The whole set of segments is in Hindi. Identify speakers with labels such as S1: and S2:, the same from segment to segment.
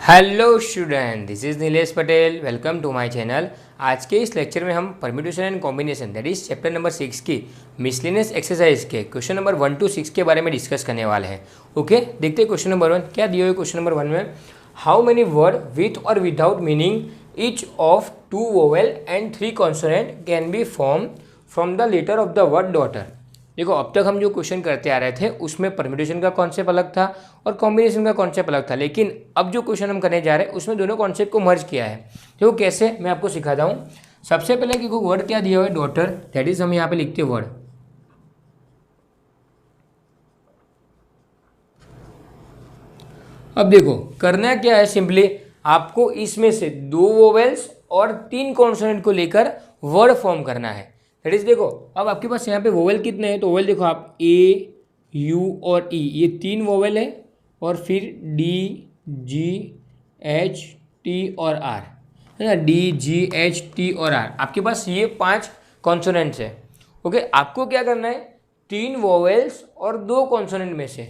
S1: Hello student, this is Nilesh Patel. Welcome to my channel. आज के इस लेक्चर में हम permutation and combination that is chapter number 6 की मिसलेनियस एक्सरसाइज के क्वेश्चन नंबर 1 to 6 के बारे में डिस्कस करने वाले हैं। ओके, देखते हैं क्वेश्चन नंबर 1 क्या दिया हुआ है। क्वेश्चन नंबर 1 में हाउ मेनी वर्ड विथ और without meaning each of 2 vowel and 3 consonant can be form from the letter of the word daughter. देखो, अब तक हम जो क्वेश्चन करते आ रहे थे उसमें परम्यूटेशन का कॉन्सेप्ट अलग था और कॉम्बिनेशन का कॉन्सेप्ट अलग था, लेकिन अब जो क्वेश्चन हम करने जा रहे हैं उसमें दोनों कॉन्सेप्ट को मर्ज किया है। देखो कैसे, मैं आपको सिखाता हूँ। सबसे पहले कि वर्ड क्या दिया हुआ है, डॉटर, दैट इज हम यहाँ पे लिखते हैं वर्ड। अब देखो करना क्या है, सिंपली आपको इसमें से 2 वोवेल्स और 3 कॉन्सोनेंट को लेकर वर्ड फॉर्म करना है। दैट इज, देखो अब आपके पास यहाँ पे वोवेल कितने हैं, तो वोवेल देखो आप ए, यू और ई, ये 3 वोवेल है, और फिर डी, जी, एच, टी और आर, है ना। डी, जी, एच, टी और आर, आपके पास ये 5 कॉन्सोनेंट्स है। ओके, आपको क्या करना है, 3 वोवेल्स और 2 कॉन्सोनेंट में से,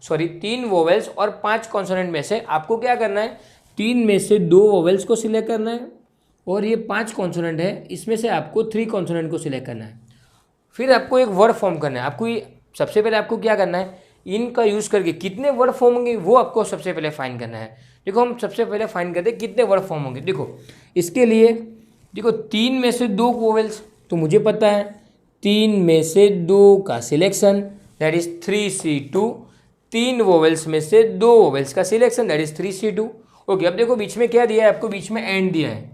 S1: 3 वोवेल्स और 5 कॉन्सोनेंट में से आपको क्या करना है, 3 में से 2 वोवेल्स को सिलेक्ट करना है, और ये 5 कॉन्सोनेंट है, इसमें से आपको 3 कॉन्सोनेंट को सिलेक्ट करना है। फिर आपको एक वर्ड फॉर्म करना है। आपको ये सबसे पहले आपको क्या करना है, इनका यूज़ करके कितने वर्ड फॉर्म होंगे वो आपको सबसे पहले फाइंड करना है। देखो हम सबसे पहले फाइंड करते हैं कितने वर्ड फॉर्म होंगे। देखो इसके लिए, देखो 3 में से 2 वोवेल्स तो मुझे पता है, 3 में से 2 का selection that is 3C2, 3 vowels में से 2 वोवेल्स का selection that is 3C2। Okay, अब देखो बीच में क्या दिया है, आपको बीच में एंड दिया है,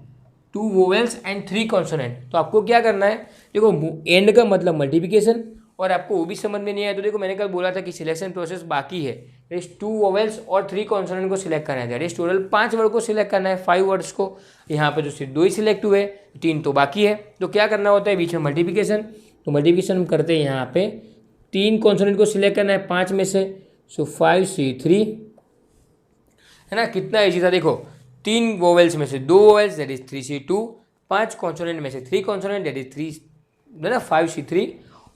S1: 2 वोवेल्स एंड 3 कॉन्सोनेंट। तो आपको क्या करना है, देखो एंड का मतलब मल्टीप्लिकेशन, और आपको वो भी समझ में नहीं आया तो देखो मैंने कल बोला था कि सिलेक्शन प्रोसेस बाकी है। दैट इज 2 वोवेल्स और 3 कॉन्सोनेंट को सिलेक्ट करना है, दैट इज टोटल 5 वर्ड को सिलेक्ट करना है, 5 वर्ड्स को। यहाँ पे जो सिर्फ 2 ही सिलेक्ट हुए, 3 तो बाकी है। तो क्या करना होता है, बीच में मल्टीप्लिकेशन, तो मल्टीप्लिकेशन हम करते हैं यहाँ पे, 3 कॉन्सोनेंट को सिलेक्ट करना है 5 में से, सो 5C3, है ना। कितना ईजी था, देखो 3 वोवेल्स में से 2 vowels that is 3C2, 5 consonant में से 3 कॉन्सोनेंट दैट इज 3, है ना, 5C3।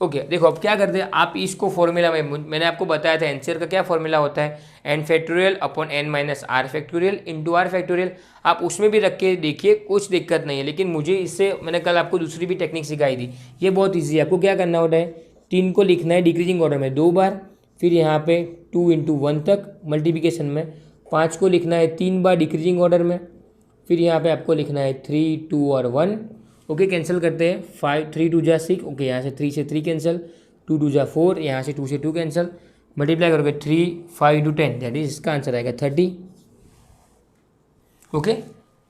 S1: ओके, देखो अब क्या करते हैं, आप इसको फॉर्मूला में, मैंने आपको बताया था एंसर का क्या फॉर्मूला होता है, n factorial upon n minus r factorial into r factorial. आप उसमें भी रख के देखिए, कुछ दिक्कत नहीं है, लेकिन मुझे इससे, मैंने कल आपको दूसरी भी टेक्निक सिखाई थी, ये बहुत ईजी है। आपको क्या करना होता है, 3 को लिखना है डिक्रीजिंग ऑर्डर में 2 बार, फिर यहाँ पे 2 into 1 तक मल्टीप्लिकेशन में, 5 को लिखना है 3 बार डिक्रीजिंग ऑर्डर में, फिर यहाँ पे आपको लिखना है 3, 2 और 1। ओके, कैंसिल करते हैं, 5, 3 2 जा 6, ओके यहाँ से 3 से 3 कैंसिल, 2 2 जा 4, यहाँ से 2 से 2 कैंसिल, मल्टीप्लाई करोगे 3, 5 into 10, दैट इज इसका आंसर आएगा 30। ओके,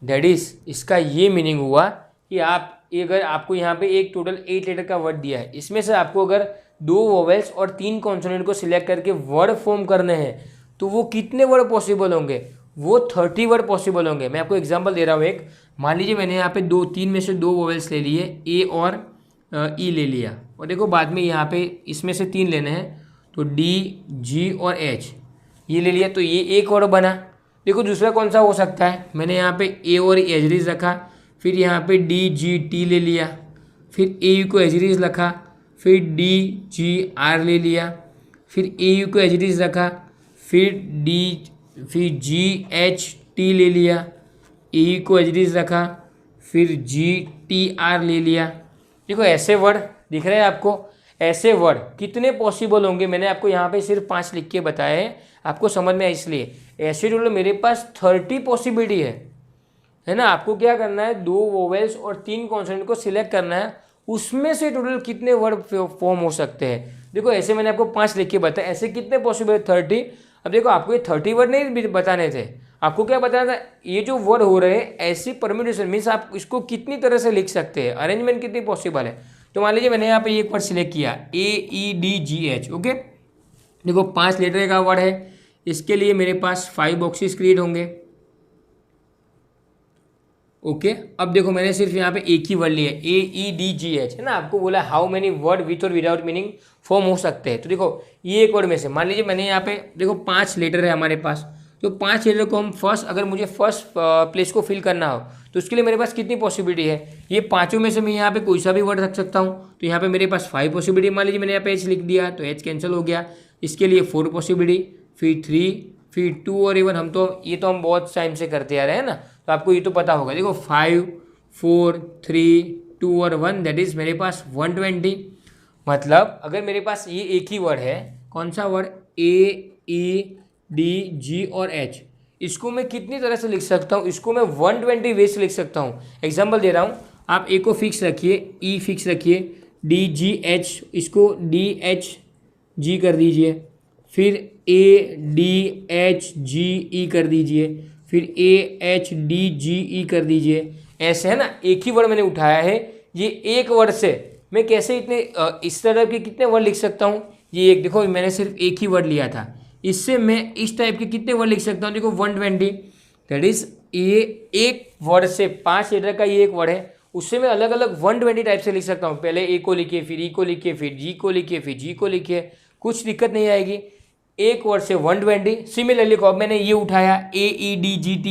S1: दैट इज इसका ये मीनिंग हुआ कि आप, अगर आपको यहाँ पे एक टोटल 8 लेटर का वर्ड दिया है, इसमें से आपको अगर 2 वोवेल्स और 3 कॉन्सोनेंट को सिलेक्ट करके वर्ड फॉर्म करने हैं, तो वो कितने वर्ड पॉसिबल होंगे, वो 30 वर्ड पॉसिबल होंगे। मैं आपको एग्जांपल दे रहा हूँ एक, मान लीजिए मैंने यहाँ पे 3 में से 2 वोवेल्स ले लिए, ए और ई ले लिया, और देखो बाद में यहाँ पे इसमें से 3 लेने हैं, तो डी, जी और एच ये ले लिया, तो ये एक वर्ड बना। देखो दूसरा कौन सा हो सकता है, मैंने यहाँ पे ए और एजरीज रखा, फिर यहाँ पे डी, जी, टी ले लिया, फिर ए यू को एजरीज रखा, फिर डी, जी, आर ले लिया, फिर ए यू को एजरीज रखा, फिर डी, फिर जी, एच, टी ले लिया, ई को एजरीज रखा, फिर जी, टी, आर ले लिया। देखो ऐसे वर्ड दिख रहे हैं आपको, ऐसे वर्ड कितने पॉसिबल होंगे, मैंने आपको यहाँ पे सिर्फ 5 लिख के बताए हैं, आपको समझ में आए इसलिए। ऐसे टोटल मेरे पास 30 पॉसिबिलिटी है ना। आपको क्या करना है, 2 वोवेल्स और 3 कॉन्सोनेंट को सिलेक्ट करना है, उसमें से टोटल कितने वर्ड फॉर्म हो सकते हैं। देखो ऐसे मैंने आपको 5 लिख के बताया, ऐसे कितने पॉसिबल है, 30। अब देखो आपको ये 30 वर्ड नहीं बताने थे, आपको क्या बताना था, ये जो वर्ड हो रहे हैं ऐसी परम्यूटेशन मीन्स आप इसको कितनी तरह से लिख सकते हैं, अरेंजमेंट कितनी पॉसिबल है। तो मान लीजिए मैंने यहाँ पे एक वर्ड सिलेक्ट किया, AEDGH। ओके, देखो 5 लेटर का वर्ड है, इसके लिए मेरे पास 5 बॉक्सेस क्रिएट होंगे। ओके, अब देखो मैंने सिर्फ यहाँ पे एक ही वर्ड लिया, AEDGH, है ना। आपको बोला हाउ मेनी वर्ड विथ और विदाउट मीनिंग फॉर्म हो सकते हैं, तो देखो ये एक वर्ड में से, मान लीजिए मैंने यहाँ पे, देखो 5 लेटर है हमारे पास, तो 5 लेटर को हम फर्स्ट, अगर मुझे फर्स्ट प्लेस को फिल करना हो तो उसके लिए मेरे पास कितनी पॉसिबिलिटी है, ये 5 में से मैं यहाँ पे कोई सा भी वर्ड रख सकता हूँ, तो यहाँ पे मेरे पास 5 पॉसिबिलिटी। मान लीजिए मैंने यहाँ पे एच लिख दिया तो एच कैंसिल हो गया, इसके लिए 4 पॉसिबिलिटी, फिर 3, फिर 2 और इवन हम तो ये तो हम बहुत टाइम से करते आ रहे हैं ना, तो आपको ये तो पता होगा। देखो 5 4 3 2 और 1 दैट इज मेरे पास 120। मतलब अगर मेरे पास ये एक ही वर्ड है, कौन सा वर्ड, AEDG और H, इसको मैं कितनी तरह से लिख सकता हूँ, इसको मैं 120 वे से लिख सकता हूँ। एग्जाम्पल दे रहा हूँ, आप ए को फिक्स रखिए, ई फिक्स रखिए, DGH इसको DHG कर दीजिए, फिर ADHGE कर दीजिए, फिर AHDGE कर दीजिए। ऐसे है ना, एक ही वर्ड मैंने उठाया है, ये एक वर्ड से मैं कैसे इतने इस तरह के कितने वर्ड लिख सकता हूँ। ये एक देखो, मैंने सिर्फ एक ही वर्ड लिया था, इससे मैं इस टाइप के कितने वर्ड लिख सकता हूँ। देखो 120 दैट इज ये एक वर्ड से 5 लेटर का ये एक वर्ड है, उससे मैं अलग अलग 120 टाइप से लिख सकता हूँ। पहले ए को लिखिए, फिर ई को लिखिए, फिर जी को लिखिए, फिर जी को लिखिए, कुछ दिक्कत नहीं आएगी। एक वर्ड से 120। सिमिलरली अब मैंने ये उठाया AEDGT,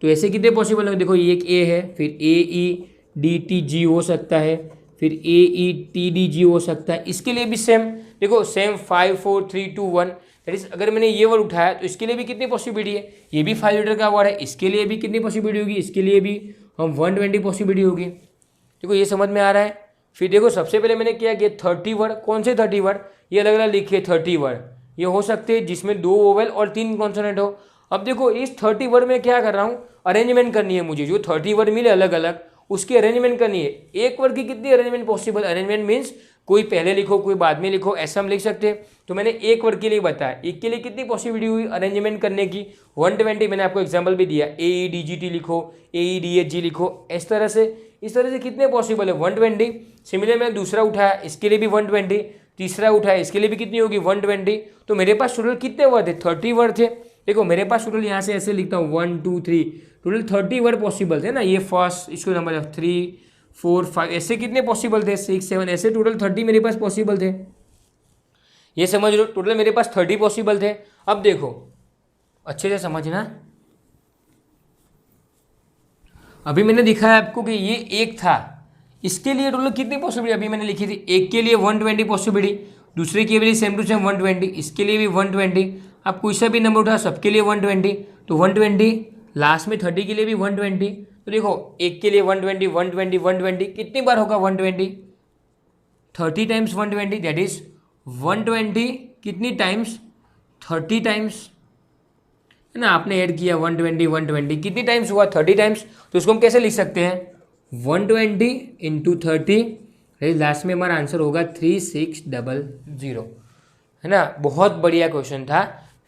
S1: तो ऐसे कितने पॉसिबल होंगे। देखो एक ए है, फिर AEDTG हो सकता है, फिर AETDG हो सकता है। इसके लिए भी सेम, देखो सेम 5 4 3 2 1 दैट इज अगर मैंने ये वर्ड उठाया तो इसके लिए भी कितनी पॉसिबिलिटी है, ये भी 5 लीटर का वर्ड है, इसके लिए भी कितनी पॉसिबिलिटी होगी, इसके लिए भी हम 120 पॉसिबिलिटी होगी। देखो ये समझ में आ रहा है। फिर देखो सबसे पहले मैंने क्या किया, 30 वर्ड। कौन से 30 वर्ड, ये अलग अलग लिखिए 30 वर्ड, ये हो सकते हैं जिसमें 2 वोवेल और 3 कॉन्सोनेंट हो। अब देखो इस 30 वर्ड में क्या कर रहा हूँ, अरेंजमेंट करनी है मुझे, जो 30 वर्ड मिले अलग अलग उसकी अरेंजमेंट करनी है। एक वर्ड की कितनी अरेंजमेंट पॉसिबल, अरेंजमेंट मीन्स कोई पहले लिखो कोई बाद में लिखो, ऐसा हम लिख सकते हैं। तो मैंने एक वर्ड के लिए बताया, एक के लिए कितनी पॉसिबिलिटी हुई अरेंजमेंट करने की, 120। मैंने आपको एग्जाम्पल भी दिया, AEDGT लिखो, AEDHG लिखो, इस तरह से कितने पॉसिबल है 120। सिमिलर मैंने दूसरा उठाया, इसके लिए भी 120, तीसरा उठाया, इसके लिए भी कितनी होगी 120। तो मेरे पास टोटल कितने वर्ड थे, 30 वर्ड थे। देखो मेरे पास टोटल यहाँ से ऐसे लिखता हूँ 1 2 3, टोटल 30 वर्ड पॉसिबल थे ना। ये फर्स्ट, इसको नंबर 3 4 5, ऐसे कितने पॉसिबल थे, 6 7, ऐसे टोटल 30 मेरे पास पॉसिबल थे। ये समझ लो टोटल मेरे पास 30 पॉसिबल थे। अब देखो अच्छे से समझना, अभी मैंने दिखाया आपको कि ये एक था, इसके लिए टोटल कितनी पॉसिबिलिटी अभी मैंने लिखी थी, एक के लिए 120 पॉसिबिलिटी, दूसरे के लिए सेम टू सेम 120, इसके लिए भी 120। आप कोई सा भी नंबर उठा सबके लिए 120, तो 120, लास्ट में 30 के लिए भी 120। तो देखो एक के लिए 120 120 120, कितनी बार होगा 120, 30 टाइम्स 120 दैट इज 120 कितनी टाइम्स, 30 टाइम्स, है ना। आपने ऐड किया 120 120, कितनी टाइम्स हुआ 30 टाइम्स। तो इसको हम कैसे लिख सकते हैं, 120 इंटू 30, लास्ट में हमारा आंसर होगा 3600, है ना। बहुत बढ़िया क्वेश्चन था,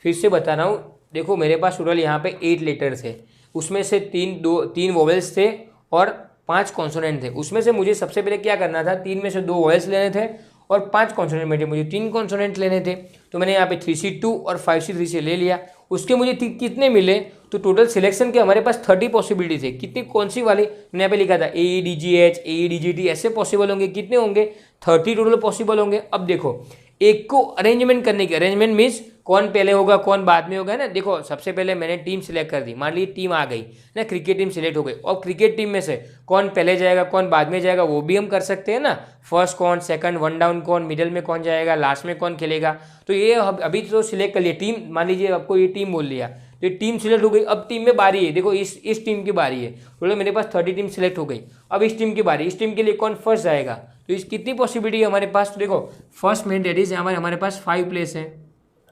S1: फिर से बता रहा हूँ। देखो मेरे पास टोटल यहाँ पे 8 लेटर थे, उसमें से 3 वोवेल्स थे और 5 कॉन्सोनेंट थे। उसमें से मुझे सबसे पहले क्या करना था, 3 में से 2 वोवेल्स लेने थे और 5 कॉन्सोनेंट में थे मुझे 3 कॉन्सोनेंट लेने थे। तो मैंने यहाँ पे 3C2 और 5C3 से ले लिया। उसके मुझे कितने मिले, तो टोटल सिलेक्शन के हमारे पास 30 पॉसिबिलिटी थे। कितनी, कौन सी वाली, मैंने यहाँ पे लिखा था AEDGH AEDGT, ऐसे पॉसिबल होंगे, कितने होंगे 30 टोटल पॉसिबल होंगे। अब देखो एक को अरेंजमेंट करने की, अरेंजमेंट मीन्स कौन पहले होगा कौन बाद में होगा ना। देखो सबसे पहले मैंने टीम सिलेक्ट कर दी, मान ली टीम आ गई ना, क्रिकेट टीम सिलेक्ट हो गई, और क्रिकेट टीम में से कौन पहले जाएगा कौन बाद में जाएगा वो भी हम कर सकते हैं ना। फर्स्ट कौन, सेकंड, वन डाउन कौन, मिडिल में कौन जाएगा, लास्ट में कौन खेलेगा। तो ये अभी तो सिलेक्ट कर लिया टीम, मान लीजिए आपको ये टीम बोल लिया, तो टीम सिलेक्ट हो गई। अब टीम में बारी है, देखो इस टीम की बारी है, बोलो मेरे पास 30 टीम सिलेक्ट हो गई। अब इस टीम की बारी, इस टीम के लिए कौन फर्स्ट जाएगा, तो इस कितनी पॉसिबिलिटी है हमारे पास। तो देखो फर्स्ट में डेट इज हमारे पास 5 प्लेस है,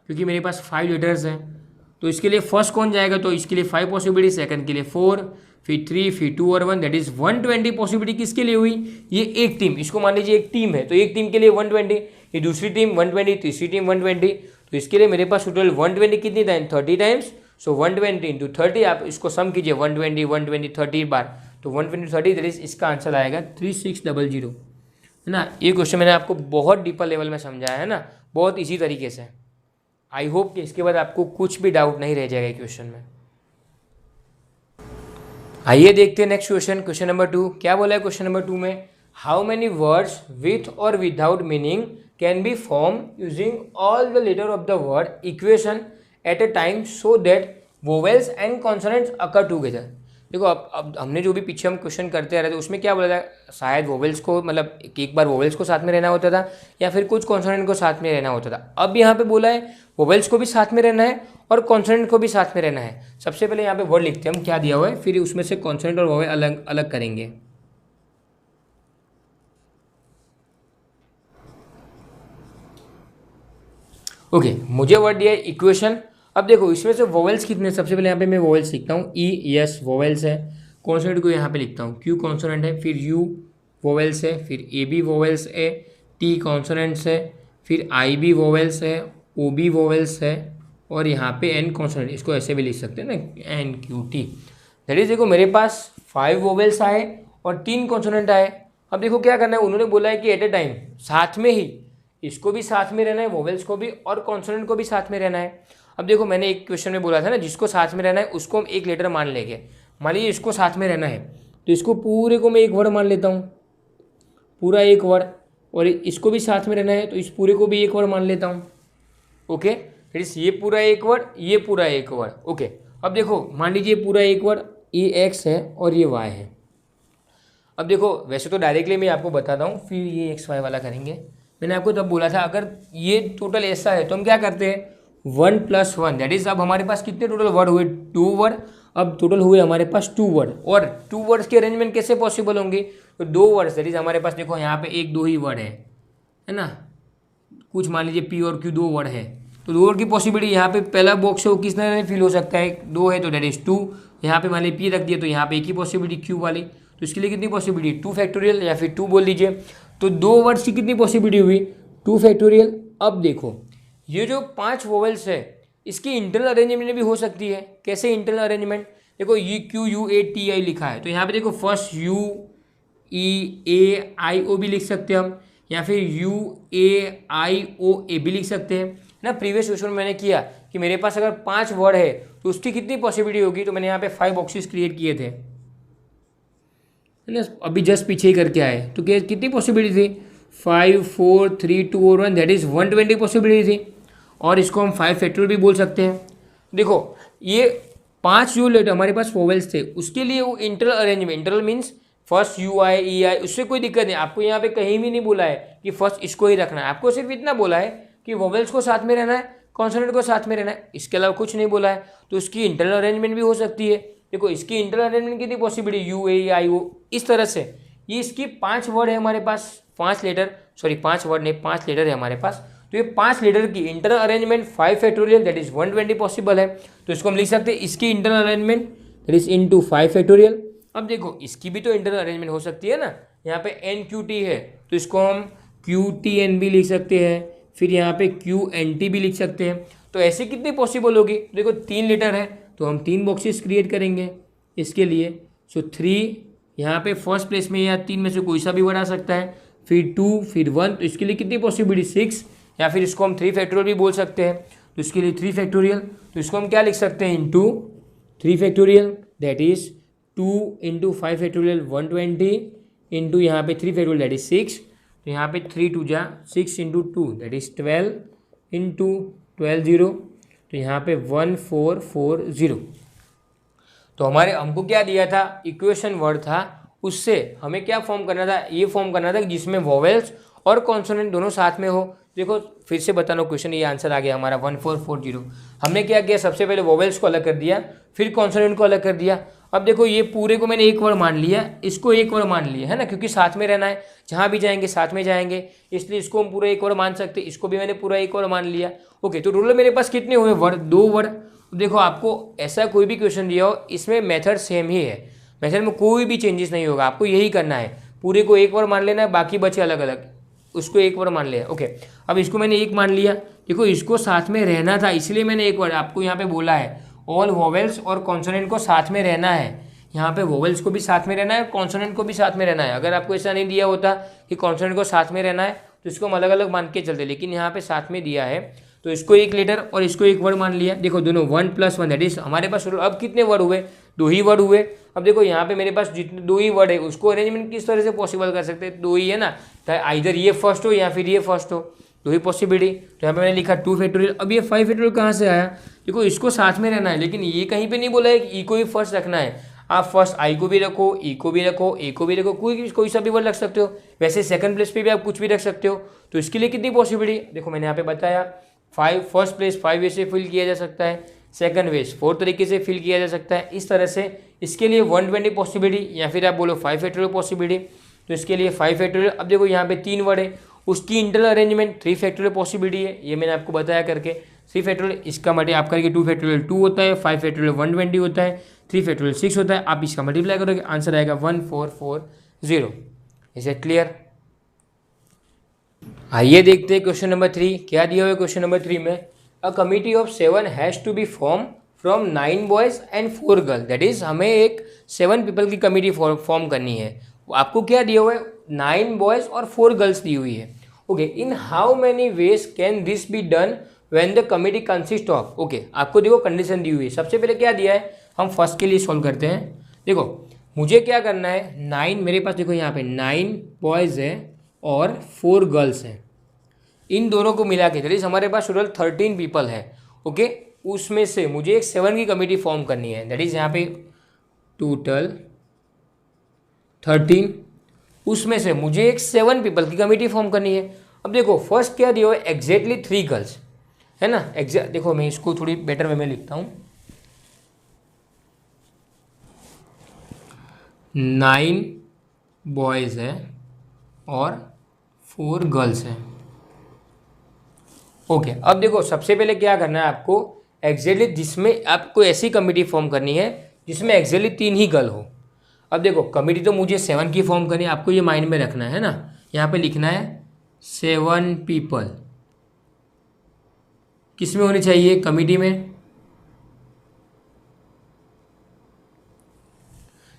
S1: क्योंकि मेरे पास 5 लीडर्स हैं। तो इसके लिए फर्स्ट कौन जाएगा, तो इसके लिए 5 पॉसिबिलिटी, सेकंड के लिए 4, फिर 3, फिर 2 और 1 दैट इज 120 पॉसिबिलिटी। किसके लिए हुई, ये एक टीम, इसको मान लीजिए एक टीम है, तो एक टीम के लिए 120, ये दूसरी टीम 120, तीसरी टीम 120। तो इसके लिए मेरे पास टोटल 120 कितनी टाइम, 30 टाइम्स। सो 120 इंटू 30, आप इसको सम कीजिए 120 120 30 बार, तो 120 30 दैट इज इसका आंसर आएगा 3600, है ना। ये क्वेश्चन मैंने आपको बहुत डीपर लेवल में समझाया है ना, बहुत इजी तरीके से। आई होप कि इसके बाद आपको कुछ भी डाउट नहीं रह जाएगा क्वेश्चन में। आइए देखते हैं नेक्स्ट क्वेश्चन, क्वेश्चन नंबर 2। क्या बोला है क्वेश्चन नंबर 2 में, हाउ मेनी वर्ड्स विथ और without meaning can be form using all the letter of the word equation at a time so that vowels and consonants occur together. देखो अब हमने जो भी पीछे हम क्वेश्चन करते आ रहे थे उसमें क्या बोला था, शायद वोवेल्स को मतलब एक बार वोवेल्स को साथ में रहना होता था या फिर कुछ कॉन्सोनेंट को साथ में रहना होता था। अब यहाँ पे बोला है वोवेल्स को भी साथ में रहना है और कॉन्सोनेंट को भी साथ में रहना है। सबसे पहले यहाँ पे वर्ड लिखते हैं हम क्या दिया हुआ है, फिर उसमें से कॉन्सोनेंट और वोवेल अलग अलग करेंगे। ओके, मुझे वर्ड दिया है इक्वेशन। अब देखो इसमें से वोवेल्स कितने, सबसे पहले यहाँ पे मैं वोवेल्स लिखता हूँ, ई यस वोवेल्स है, कॉन्सोनेंट को यहाँ पे लिखता हूँ, क्यू कॉन्सोनेंट है, फिर यू वोवेल्स है, फिर ए बी वोवेल्स है, टी कॉन्सोनेंट्स है, फिर आई बी वोवेल्स है, ओ बी वोवेल्स है, और यहाँ पे एन कॉन्सोनेंट, इसको ऐसे भी लिख सकते हैं ना, N Q T. That is देखो मेरे पास 5 वोवेल्स आए और 3 कॉन्सोनेंट आए। अब देखो क्या करना है, उन्होंने बोला है कि एट ए टाइम साथ में ही इसको भी साथ में रहना है, वोवेल्स को भी और कॉन्सोनेंट को भी साथ में रहना है। अब देखो मैंने एक क्वेश्चन में बोला था ना, जिसको साथ में रहना है उसको हम एक लेटर मान लेंगे। मान लीजिए इसको साथ में रहना है तो इसको पूरे को मैं एक वर्ड मान लेता हूँ, पूरा एक वर्ड, और इसको भी साथ में रहना है तो इस पूरे को भी एक वर्ड मान लेता हूँ। ओके, फिर ये पूरा एक वर्ड, ये पूरा एक वर्ड। ओके, अब देखो मान लीजिए पूरा एक वर्ड, ये एक्स है और ये वाई है। अब देखो वैसे तो डायरेक्टली मैं आपको बताता हूँ, फिर ये एक्स वाई वाला करेंगे। मैंने आपको तब बोला था अगर ये टोटल ऐसा है तो हम क्या करते हैं 1 + 1, दैट इज अब हमारे पास कितने टोटल वर्ड हुए, 2 वर्ड। अब टोटल हुए हमारे पास 2 वर्ड, और 2 वर्ड्स के अरेंजमेंट कैसे पॉसिबल होंगे, तो 2 वर्ड्स दैट इज हमारे पास देखो यहाँ पे 1-2 ही वर्ड है ना, कुछ मान लीजिए पी और क्यू 2 वर्ड है, तो 2 वर्ड की पॉसिबिलिटी यहाँ पे पहला बॉक्स है वो किस तरह फिल हो सकता है, 2 है तो दैट इज 2, यहाँ पे मान लीजिए पी रख दिया तो यहाँ पे एक ही पॉसिबिलिटी क्यू वाली, तो इसके लिए कितनी पॉसिबिलिटी 2 फैक्टोरियल या फिर 2 बोल दीजिए। तो 2 वर्ड्स की कितनी पॉसिबिलिटी हुई 2 फैक्टोरियल। अब देखो ये जो 5 वोवेल्स है इसकी इंटरनल अरेंजमेंट भी हो सकती है। कैसे इंटरनल अरेंजमेंट, देखो ये क्यू यू ए टी आई लिखा है तो यहाँ पे देखो फर्स्ट यू ई ए आई ओ भी लिख सकते हैं हम, या फिर यू ए आई ओ ए भी लिख सकते हैं ना। प्रीवियस क्वेश्चन में मैंने किया कि मेरे पास अगर 5 वर्ड है तो उसकी कितनी पॉसिबिलिटी होगी, तो मैंने यहाँ पे 5 बॉक्सेस क्रिएट किए थे ना, अभी जस्ट पीछे ही करके आए, तो कितनी पॉसिबिलिटी थी 5 4 3 2 और 1, दैट इज 120 पॉसिबिलिटी थी। और इसको हम 5 फैक्टोरियल भी बोल सकते हैं। देखो ये 5 जो लेटर हमारे पास वोवेल्स थे उसके लिए वो internal arrangement, internal means first U I E I, उससे कोई दिक्कत नहीं। आपको यहाँ पे कहीं भी नहीं बोला है कि फर्स्ट इसको ही रखना है, आपको सिर्फ इतना बोला है कि वोवेल्स को साथ में रहना है, कॉन्सोनेंट को साथ में रहना है, इसके अलावा कुछ नहीं बोला है। तो उसकी इंटरनल अरेंजमेंट भी हो सकती है। देखो इसकी इंटरनल अरेंजमेंट की पॉसिबिलिटी यू ए आई ओ, इस तरह से ये इसकी 5 वर्ड है हमारे पास, 5 लेटर, सॉरी 5 वर्ड नहीं 5 लेटर है हमारे पास, तो ये 5 लेटर की internal arrangement 5 factorial that is 120 possible है। तो इसको हम लिख सकते हैं इसकी internal arrangement that is into 5 factorial. अब देखो इसकी भी तो इंटरनल अरेंजमेंट हो सकती है ना, यहाँ पे एन क्यू टी है तो इसको हम क्यू टी एन भी लिख सकते हैं, फिर यहाँ पे क्यू एन टी भी लिख सकते हैं। तो ऐसे कितनी पॉसिबल होगी, देखो 3 लेटर है तो हम 3 बॉक्सेस क्रिएट करेंगे इसके लिए। सो 3 यहाँ पे फर्स्ट प्लेस में या 3 में से कोई सा भी वर्ड आ सकता है, फिर 2 फिर 1, तो इसके लिए कितनी पॉसिबिलिटी 6, या फिर इसको हम 3 फैक्टोरियल भी बोल सकते हैं, तो इसके लिए 3 फैक्टोरियल। तो इसको हम क्या लिख सकते हैं into 3 factorial, that is 2 into 5 factorial 120 into यहाँ पे 3 फैक्टोरियल दैट इज 6, तो यहाँ पे 3 2 जा 6 इंटू 2 दैट इज 12 इंटू 12 0, तो यहाँ पे 1440। तो हमारे हमको क्या दिया था, इक्वेशन वर्ड था, उससे हमें क्या फॉर्म करना था, ये फॉर्म करना था जिसमें वोवेल्स और कॉन्सोनेंट दोनों साथ में हो। देखो फिर से बता लो क्वेश्चन, ये आंसर आ गया हमारा 1440। हमने क्या किया, सबसे पहले वोवेल्स को अलग कर दिया, फिर कॉन्सोनेंट को अलग कर दिया। अब देखो ये पूरे को मैंने एक वर्ड मान लिया, इसको एक वर्ड मान लिया है ना, क्योंकि साथ में रहना है, जहाँ भी जाएंगे साथ में जाएंगे, इसलिए इसको हम पूरा एक वर्ड मान सकते, इसको भी मैंने पूरा एक वर्ड मान लिया। ओके, तो टोटल मेरे पास कितने हुए वर्ड, 2 वर्ड। देखो आपको ऐसा कोई भी क्वेश्चन दिया हो, इसमें मेथड सेम ही है, मेथड में कोई भी चेंजेस नहीं होगा, आपको यही करना है, पूरे को एक वर्ड मान लेना है, बाकी बचे अलग अलग, उसको एक वर्ड मान लिया। ओके, अब इसको मैंने एक मान लिया, देखो इसको साथ में रहना था इसलिए मैंने एक वर्ड आपको यहाँ पे बोला है, ऑल वोवेल्स और कॉन्सोनेंट को साथ में रहना है। यहाँ पे वोवेल्स को भी साथ में रहना है, कॉन्सोनेंट को भी साथ में रहना है। अगर आपको ऐसा नहीं दिया होता कि कॉन्सोनेंट को साथ में रहना है तो इसको हम अलग अलग मान के चलते, लेकिन यहाँ पे साथ में दिया है तो इसको एक लेटर और इसको एक वर्ड मान लिया। देखो दोनों 1 + 1 दैट इज हमारे पास अब कितने वर्ड हुए, 2 ही वर्ड हुए। अब देखो यहाँ पे मेरे पास जितने 2 ही वर्ड है उसको अरेंजमेंट किस तरह से पॉसिबल कर सकते हैं, 2 ही है ना, इधर ये फर्स्ट हो या फिर ये फर्स्ट हो, 2 ही पॉसिबिलिटी। तो यहाँ पे मैंने लिखा 2 फैक्टोरियल। अब ये 5 फैक्टोरियल कहाँ से आया, देखो इसको साथ में रहना है, लेकिन ये कहीं पे नहीं बोला है कि ई को ही फर्स्ट रखना है, आप फर्स्ट आई को भी रखो, ई को भी रखो, ए को भी रखो, कोई सा भी वर्ड रख सकते हो। वैसे सेकंड प्लेस पे भी आप कुछ भी रख सकते हो। तो इसके लिए कितनी पॉसिबिलिटी, देखो मैंने यहाँ पे बताया 5, फर्स्ट प्लेस 5 वे से फिल किया जा सकता है, सेकंड वेज 4 तरीके से फिल किया जा सकता है। इस तरह से इसके लिए 120 पॉसिबिलिटी, या फिर आप बोलो 5 फैक्टोरियल पॉसिबिलिटी। तो इसके लिए 5 फैक्टोरियल। अब देखो यहाँ पे 3 वर्ड है, उसकी इंटरनल अरेंजमेंट 3 फैक्टोरियल पॉसिबिलिटी है, ये मैंने आपको बताया करके। 3 फैक्टोरियल इसका मल्टी आप करके 2 फैक्टोरियल 2 होता है, 5 फैक्टोरियल 120 होता है, 3 फैक्टोरियल 6 होता है। आप इसका मल्टीप्लाई करोगे, आंसर आएगा 1440। Is it clear? आइए देखते हैं क्वेश्चन नंबर 3 क्या दिया हुआ है। क्वेश्चन नंबर 3 में a committee of 7 has to be form from 9 boys and 4 girl, that is हमें एक 7 पीपल की कमिटी फॉर्म करनी है। आपको क्या दिया हुआ है, 9 बॉयज़ और 4 गर्ल्स दी हुई है। Okay, in how many ways can this be done when the committee consist of. Okay, आपको देखो कंडीशन दी हुई है। सबसे पहले क्या दिया है, हम फर्स्ट के लिए सॉल्व करते हैं। देखो मुझे क्या करना है, 9 मेरे पास देखो यहाँ पे 9 बॉयज़ है और 4 गर्ल्स हैं। इन दोनों को मिला के दैट हमारे पास टोटल 13 पीपल है। ओके, उसमें से मुझे एक 7 की कमेटी फॉर्म करनी है, दैट इज यहाँ पे टोटल 13, उसमें से मुझे एक 7 पीपल की कमेटी फॉर्म करनी है। अब देखो फर्स्ट क्या दिया है, एग्जैक्टली 3 गर्ल्स है ना। एग्जैक्ट देखो मैं इसको थोड़ी बेटर वे में लिखता हूँ, 9 बॉयज़ है और 4 गर्ल्स हैं। ओके, अब देखो सबसे पहले क्या करना है आपको, एग्जैक्टली जिसमें आपको ऐसी कमेटी फॉर्म करनी है जिसमें एग्जैक्टली 3 ही गर्ल हो। अब देखो कमेटी तो मुझे 7 की फॉर्म करनी है, आपको ये माइंड में रखना है ना। यहाँ पे लिखना है 7 पीपल किस में होनी चाहिए, कमेटी में।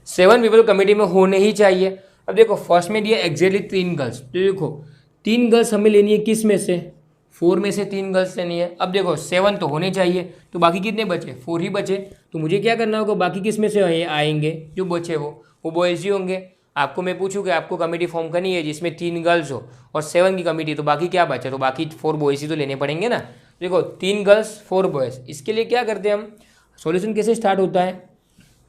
S1: 7 पीपल कमेटी में होने ही चाहिए। अब देखो फर्स्ट में दिया एग्जैक्टली 3 गर्ल्स, तो देखो 3 गर्ल्स हमें लेनी है किस में से, 4 में से 3 गर्ल्स लेनी है। अब देखो 7 तो होने चाहिए, तो बाकी कितने बचे, 4 ही बचे। तो मुझे क्या करना होगा, बाकी किस में से आएंगे, जो बचे वो बॉयज़ ही होंगे। आपको मैं पूछूँ कि आपको कमेटी फॉर्म करनी है जिसमें 3 गर्ल्स हो और 7 की कमेटी, तो बाकी क्या बचा, तो बाकी 4 बॉयज़ ही तो लेने पड़ेंगे ना। देखो 3 गर्ल्स 4 बॉयज़, इसके लिए क्या करते हैं हम, सॉल्यूशन कैसे स्टार्ट होता है,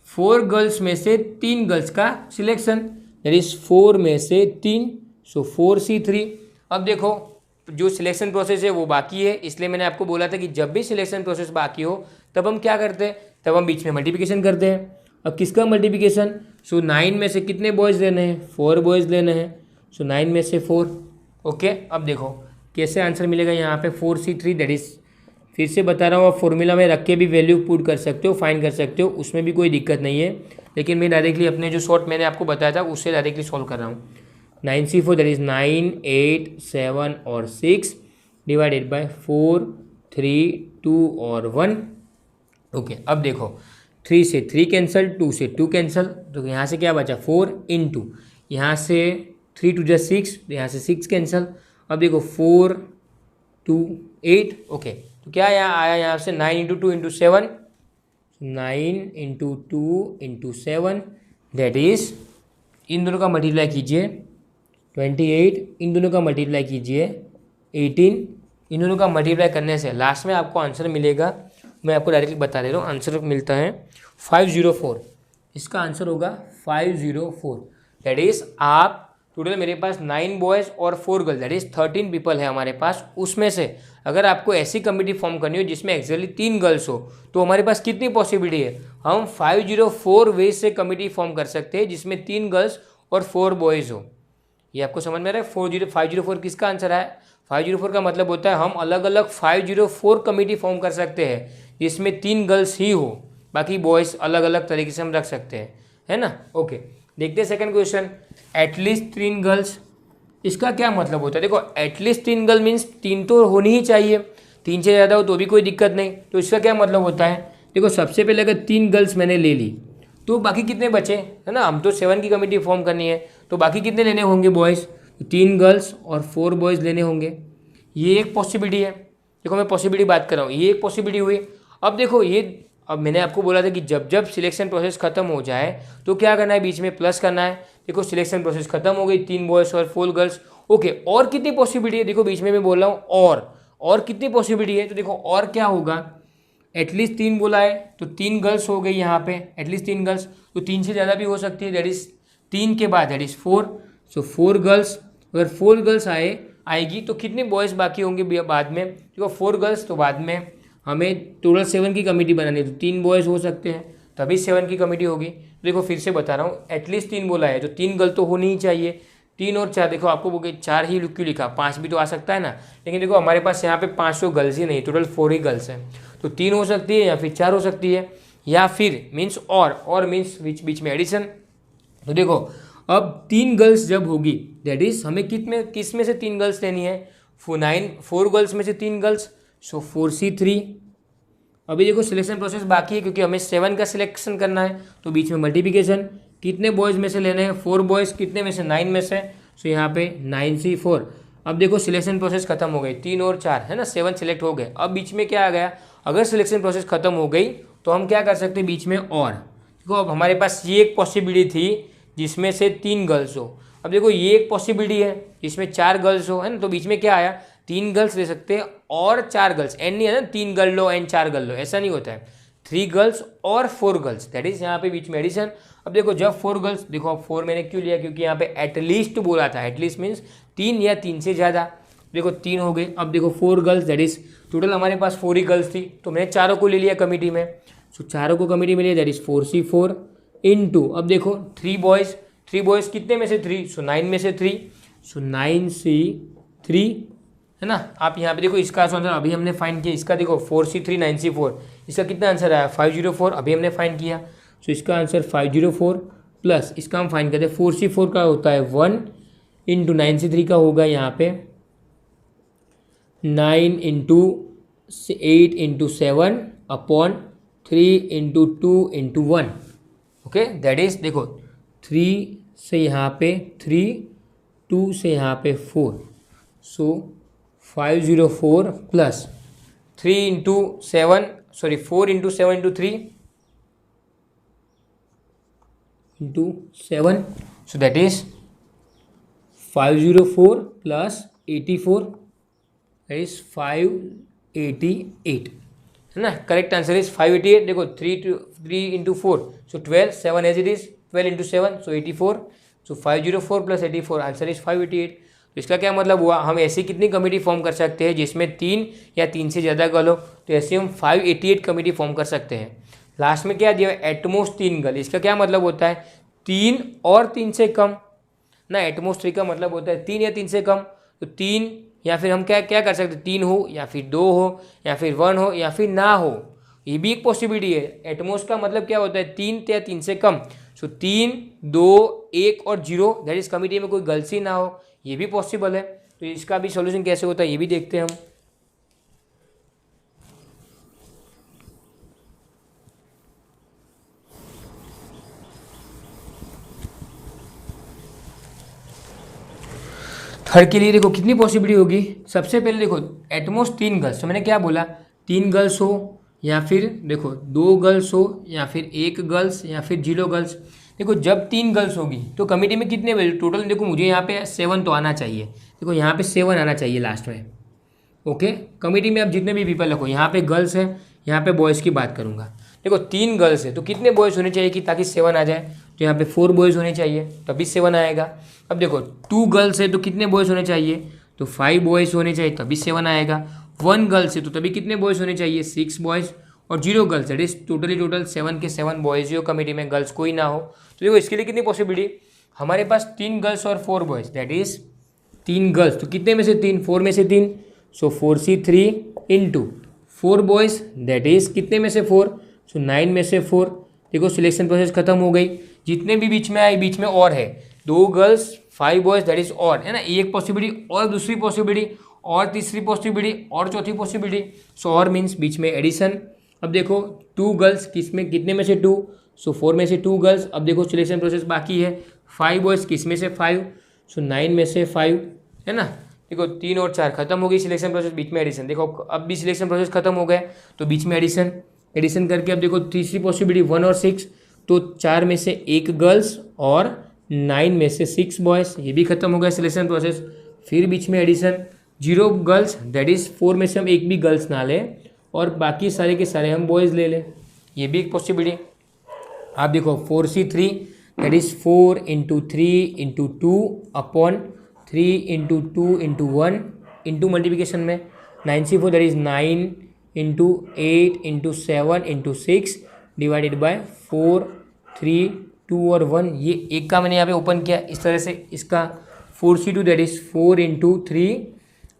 S1: 4 गर्ल्स में से 3 गर्ल्स का सिलेक्शन, दैट इज 4 में से 3, सो 4C3। अब देखो जो सिलेक्शन प्रोसेस है वो बाकी है, इसलिए मैंने आपको बोला था कि जब भी सिलेक्शन प्रोसेस बाकी हो तब हम क्या करते हैं, तब हम बीच में मल्टीप्लिकेशन करते हैं। अब किसका मल्टीप्लिकेशन, सो 9 में से कितने बॉयज़ लेने हैं, 4 बॉयज़ लेने हैं, सो 9 में से 4। ओके, अब देखो कैसे आंसर मिलेगा यहाँ पे 4C3, दैट इज फिर से बता रहा हूँ, आप फॉर्मूला में रख के भी वैल्यू पुट कर सकते हो, फाइंड कर सकते हो, उसमें भी कोई दिक्कत नहीं है। लेकिन मैं डायरेक्टली अपने जो शॉर्ट मैंने आपको बताया था उससे डायरेक्टली सॉल्व कर रहा हूँ। 9C4 दैट इज 9, 8, 7 और 6 डिवाइडेड बाय 4, 3, 2 और 1। ओके, अब देखो 3 से 3 कैंसिल, 2 से 2 कैंसिल, तो यहाँ से क्या बचा 4 इंटू, यहाँ से 3 2 6, यहाँ से 6 कैंसिल। अब देखो 4 2 8। ओके, तो क्या यहाँ आया, यहाँ से 9 into 2 into 7, 9 into 2 into 7, that is in दोनों का मल्टीप्लाई कीजिए 28, इन दोनों का मल्टीप्लाई कीजिए 18, इन दोनों का मल्टीप्लाई करने से लास्ट में आपको आंसर मिलेगा, मैं आपको डायरेक्टली बता दे रहा हूँ, आंसर मिलता है 504। इसका आंसर होगा 504, दैट इज आप टोटल मेरे पास 9 बॉयज़ और 4 गर्ल्स, दैट इज 13 पीपल है हमारे पास। उसमें से अगर आपको ऐसी कमेटी फॉर्म करनी हो जिसमें एक्जैक्टली 3 गर्ल्स हो, तो हमारे पास कितनी पॉसिबिलिटी है, हम 504 वेज से कमेटी फॉर्म कर सकते हैं जिसमें 3 गर्ल्स और 4 बॉयज़ हो। ये आपको समझ में आ रहा है। 504 किसका आंसर है, 504 का मतलब होता है हम अलग अलग 504 कमेटी फॉर्म कर सकते हैं जिसमें 3 गर्ल्स ही हो, बाकी बॉयज़ अलग अलग तरीके से हम रख सकते हैं, है ना। ओके, देखते हैं सेकंड क्वेश्चन, एटलीस्ट 3 गर्ल्स, इसका क्या मतलब होता है। देखो एटलीस्ट 3 गर्ल मीन्स 3 तो होनी ही चाहिए, 3 से ज़्यादा हो तो भी कोई दिक्कत नहीं। तो इसका क्या मतलब होता है, देखो सबसे पहले अगर 3 गर्ल्स मैंने ले ली तो बाकी कितने बचे, है ना, हम तो 7 की कमेटी फॉर्म करनी है, तो बाकी कितने लेने होंगे बॉयज़, 3 गर्ल्स और 4 बॉयज़ लेने होंगे। ये एक पॉसिबिलिटी है, देखो मैं पॉसिबिलिटी बात कर रहा हूँ, ये एक पॉसिबिलिटी हुई। अब देखो अब मैंने आपको बोला था कि जब जब सिलेक्शन प्रोसेस खत्म हो जाए तो क्या करना है, बीच में प्लस करना है। देखो सिलेक्शन प्रोसेस खत्म हो गई, 3 बॉयज़ और 4 गर्ल्स। ओके, और कितनी पॉसिबिलिटी है, देखो बीच में मैं बोल रहा हूँ और कितनी पॉसिबिलिटी है, तो देखो और क्या होगा, एटलीस्ट 3 बोला है तो 3 गर्ल्स हो गई यहाँ पे, एटलीस्ट 3 गर्ल्स, तो 3 से ज़्यादा भी हो सकती है, दैट इज़ 3 के बाद दैट इज़ 4, सो 4 गर्ल्स। अगर 4 गर्ल्स आएगी तो कितने बॉयज़ बाकी होंगे बाद में, देखो 4 गर्ल्स, तो बाद में हमें टोटल 7 की कमेटी बनानी है, तो 3 बॉयज़ हो सकते हैं, तभी 7 की कमेटी होगी। देखो फिर से बता रहा हूँ, एटलीस्ट 3 बोला है, तो 3 गर्ल तो होनी ही चाहिए। 3 और 4, देखो आपको बोले 4 ही क्यों लिखा, 5 भी तो आ सकता है ना, लेकिन देखो हमारे पास यहाँ पे 5 तो गर्ल्स ही नहीं, टोटल 4 ही गर्ल्स हैं, तो 3 हो सकती है या फिर 4 हो सकती है, या फिर मीन्स और मीन्स बीच में एडिशन। तो देखो अब 3 गर्ल्स जब होगी, दैट इज हमें किस में से 3 गर्ल्स लेनी है, 4 गर्ल्स में से 3 गर्ल्स, सो 4C3। अभी देखो सिलेक्शन प्रोसेस बाकी है क्योंकि हमें 7 का सिलेक्शन करना है, तो बीच में मल्टीप्लिकेशन, कितने बॉयज़ में से लेने हैं, 4 बॉयज़, कितने में से, 9 में से, सो यहाँ पे 9C4। अब देखो सिलेक्शन प्रोसेस खत्म हो गई, 3 और 4 है ना, 7 सिलेक्ट हो गए। अब बीच में क्या आ गया, अगर सिलेक्शन प्रोसेस खत्म हो गई तो हम क्या कर सकते हैं बीच में, और देखो अब हमारे पास ये एक पॉसिबिलिटी थी जिसमें से 3 गर्ल्स हो। अब देखो ये एक पॉसिबिलिटी है जिसमें 4 गर्ल्स हो, है ना, तो बीच में क्या आया, 3 गर्ल्स ले सकते हैं और 4 गर्ल्स, एंड नहीं है ना 3 गर्ल लो एंड 4 गर्ल लो, ऐसा नहीं होता है, 3 गर्ल्स और 4 गर्ल्स, दैट इज यहाँ पे बीच में एडिशन। अब देखो जब 4 गर्ल्स, देखो अब 4 मैंने क्यों लिया, क्योंकि यहाँ पे एटलीस्ट बोला था, एटलीस्ट मीन्स 3 या 3 से ज़्यादा, देखो 3 हो गए। अब देखो 4 गर्ल्स, दैट इज टोटल हमारे पास 4 ही गर्ल्स थी, तो मैंने चारों को ले लिया कमेटी में, सो चारों को कमेटी में लिया, दैट इज 4C4 इंटू, अब देखो 3 बॉयज़ कितने में से 3, सो 9 में से 3, सो 9C3, है ना। आप यहाँ पे देखो इसका आंसर अभी हमने फाइंड किया, इसका देखो 4C3 9C4, इसका कितना आंसर आया 504, अभी हमने फाइंड किया, सो इसका आंसर 504 प्लस इसका हम फाइंड करते हैं 4C4 का होता है 1 इंटू 9C3 का होगा यहाँ पे 9 into 8 into 7 upon 3 into 2 into 1, okay, that is देखो 3 से यहाँ पे 3, 2 से यहाँ पे 4, so 504 plus 3 into 7, sorry 4 into 7 into 3 into 7, so that is 504 plus 84, that is 588, है ना। Correct answer is 588। देखो 3 into 4, so 12, 7 as it is, 12 into 7, so 84, so 504 plus 84, answer is 588। तो इसका क्या मतलब हुआ, हम ऐसी कितनी कमेटी फॉर्म कर सकते हैं जिसमें 3 या 3 से ज़्यादा गर्ल हो, तो ऐसे हम 588 कमेटी फॉर्म कर सकते हैं। लास्ट में क्या दिया, एटमोस्ट 3 गर्ल, इसका क्या मतलब होता है 3 और 3 से कम ना, एटमोस्ट 3 का मतलब होता है 3 या 3 से कम, तो 3 या फिर हम क्या क्या कर सकते हैं, 3 हो या फिर 2 हो या फिर 1 हो या फिर ना हो, ये भी एक पॉसिबिलिटी है। एटमोस्ट का मतलब क्या होता है 3 या 3 से कम, सो 3, 2, 1 और 0, दैट इज कमिटी में कोई गर्ल्स ही ना हो, ये भी पॉसिबल है। तो इसका भी सॉल्यूशन कैसे होता है ये भी देखते हैं हम। थर्ड के लिए देखो कितनी पॉसिबिलिटी होगी, सबसे पहले देखो एटमोस्ट 3 गर्ल्स, तो मैंने क्या बोला 3 गर्ल्स हो या फिर देखो 2 गर्ल्स हो या फिर 1 गर्ल्स या फिर 0 गर्ल्स। देखो जब 3 गर्ल्स होगी तो कमेटी में कितने बजे टोटल, देखो मुझे यहाँ पे 7 तो आना चाहिए, देखो यहाँ पे 7 आना चाहिए लास्ट में, ओके। कमेटी में अब जितने भी पीपल रखो, यहाँ पे गर्ल्स है, यहाँ पे बॉयज़ की बात करूँगा, देखो 3 गर्ल्स है तो कितने बॉयज़ होने चाहिए कि ताकि 7 आ जाए, तो यहाँ पे 4 बॉयज़ होने चाहिए तभी 7 आएगा। अब देखो 2 गर्ल्स है तो कितने बॉयज़ होने चाहिए, तो 5 बॉयज़ होने चाहिए तभी 7 आएगा। 1 गर्ल्स है तो तभी कितने बॉयज़ होने चाहिए, 6 बॉयज़, और 0 गर्ल्स दैट इज टोटल 7 के 7 बॉयज़ ही हो कमेटी में, गर्ल्स कोई ना हो। तो देखो इसके लिए कितनी पॉसिबिलिटी, हमारे पास 3 गर्ल्स और 4 बॉयज़, दैट इज 3 गर्ल्स तो कितने में से 3, 4 में से 3, सो 4C3 into 4 boys that is कितने में से 4, सो 9 में से 4। देखो सिलेक्शन प्रोसेस खत्म हो गई, जितने भी बीच में आए बीच में और है, 2 गर्ल्स 5 बॉयज़ दैट इज और, है ना, एक पॉसिबिलिटी और दूसरी पॉसिबिलिटी और तीसरी पॉसिबिलिटी और चौथी पॉसिबिलिटी, सो और मीन्स बीच में एडिशन। अब देखो 2 गर्ल्स किस में, कितने में से 2, सो 4 में से 2 गर्ल्स। अब देखो सिलेक्शन प्रोसेस बाकी है, 5 बॉयज़ किस में से 5, सो 9 में से 5, है ना। देखो 3 और 4 खत्म हो गई सिलेक्शन प्रोसेस, बीच में एडिशन। देखो अब भी सिलेक्शन प्रोसेस खत्म हो गया तो बीच में एडिशन करके अब देखो तीसरी पॉसिबिलिटी 1 और 6, तो 4 में से 1 गर्ल्स और 9 में से 6 बॉयज़, ये भी खत्म हो गया सिलेक्शन प्रोसेस। फिर बीच में एडिशन 0 गर्ल्स दैट इज 4 में से हम एक भी गर्ल्स ना लें और बाकी सारे के सारे हम बॉयज़ ले लें, ये भी एक पॉसिबिलिटी। आप देखो 4C3 that is 4 into 3 into 2 upon 3 into 2 into 1 into multiplication में 9C4 that is 9 into 8 into 7 into 6 divided by 4 3 2 और 1। ये एक का मैंने यहाँ पे ओपन किया इस तरह से, इसका 4C2 that is 4 into 3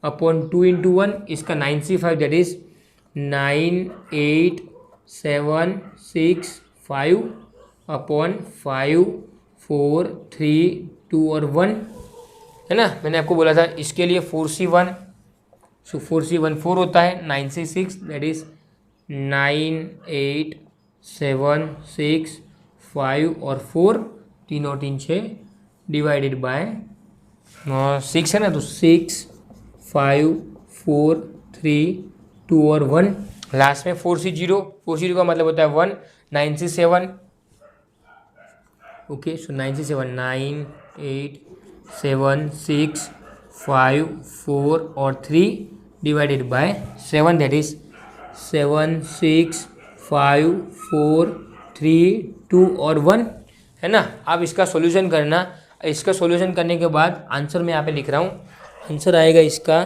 S1: upon 2 into 1, इसका 9C5 दैट इज 9 8 7 6 5 अपॉन 5 4 3 2 और 1 है ना। मैंने आपको बोला था इसके लिए 4C1, सो 4C1 4 होता है, 9C6 दैट इज 9 8 7 6 5 और 4, 3 और 3 6 डिवाइडेड बाय 6 है ना, तो 6 5 4 3 2 और 1, लास्ट में 4C0, 4C0 का मतलब होता है 1, 9C7 ओके, सो 9C7 9 8 7 6 5 4 और 3 डिवाइडेड बाय 7 दैट इज 7 6 5 4 3 2 और 1 है ना। अब इसका सॉल्यूशन करना, इसका सॉल्यूशन करने के बाद आंसर मैं यहाँ पे लिख रहा हूँ, आंसर आएगा इसका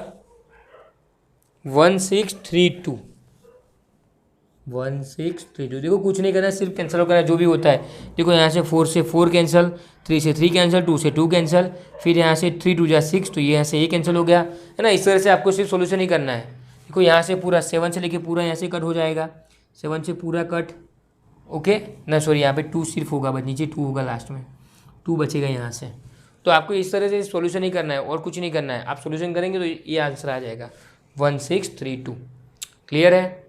S1: 1632, 1632। देखो कुछ नहीं करना, सिर्फ कैंसिल करना जो भी होता है। देखो यहाँ से 4 से 4 कैंसिल, 3 से 3 कैंसिल, 2 से 2 कैंसिल, फिर यहाँ से 3 2 जा 6, तो ये यहाँ से ये कैंसिल हो गया है ना। इस तरह से आपको सिर्फ सॉल्यूशन ही करना है। देखो यहाँ से पूरा 7 से लेके पूरा यहाँ से कट हो जाएगा, 7 से पूरा कट ओके ना, सॉरी यहाँ पे 2 सिर्फ होगा, बस नीचे 2 होगा, लास्ट में 2 बचेगा यहाँ से। तो आपको इस तरह से सॉल्यूशन ही करना है और कुछ नहीं करना है। आप सॉल्यूशन करेंगे तो ये आंसर आ जाएगा 1632। क्लियर है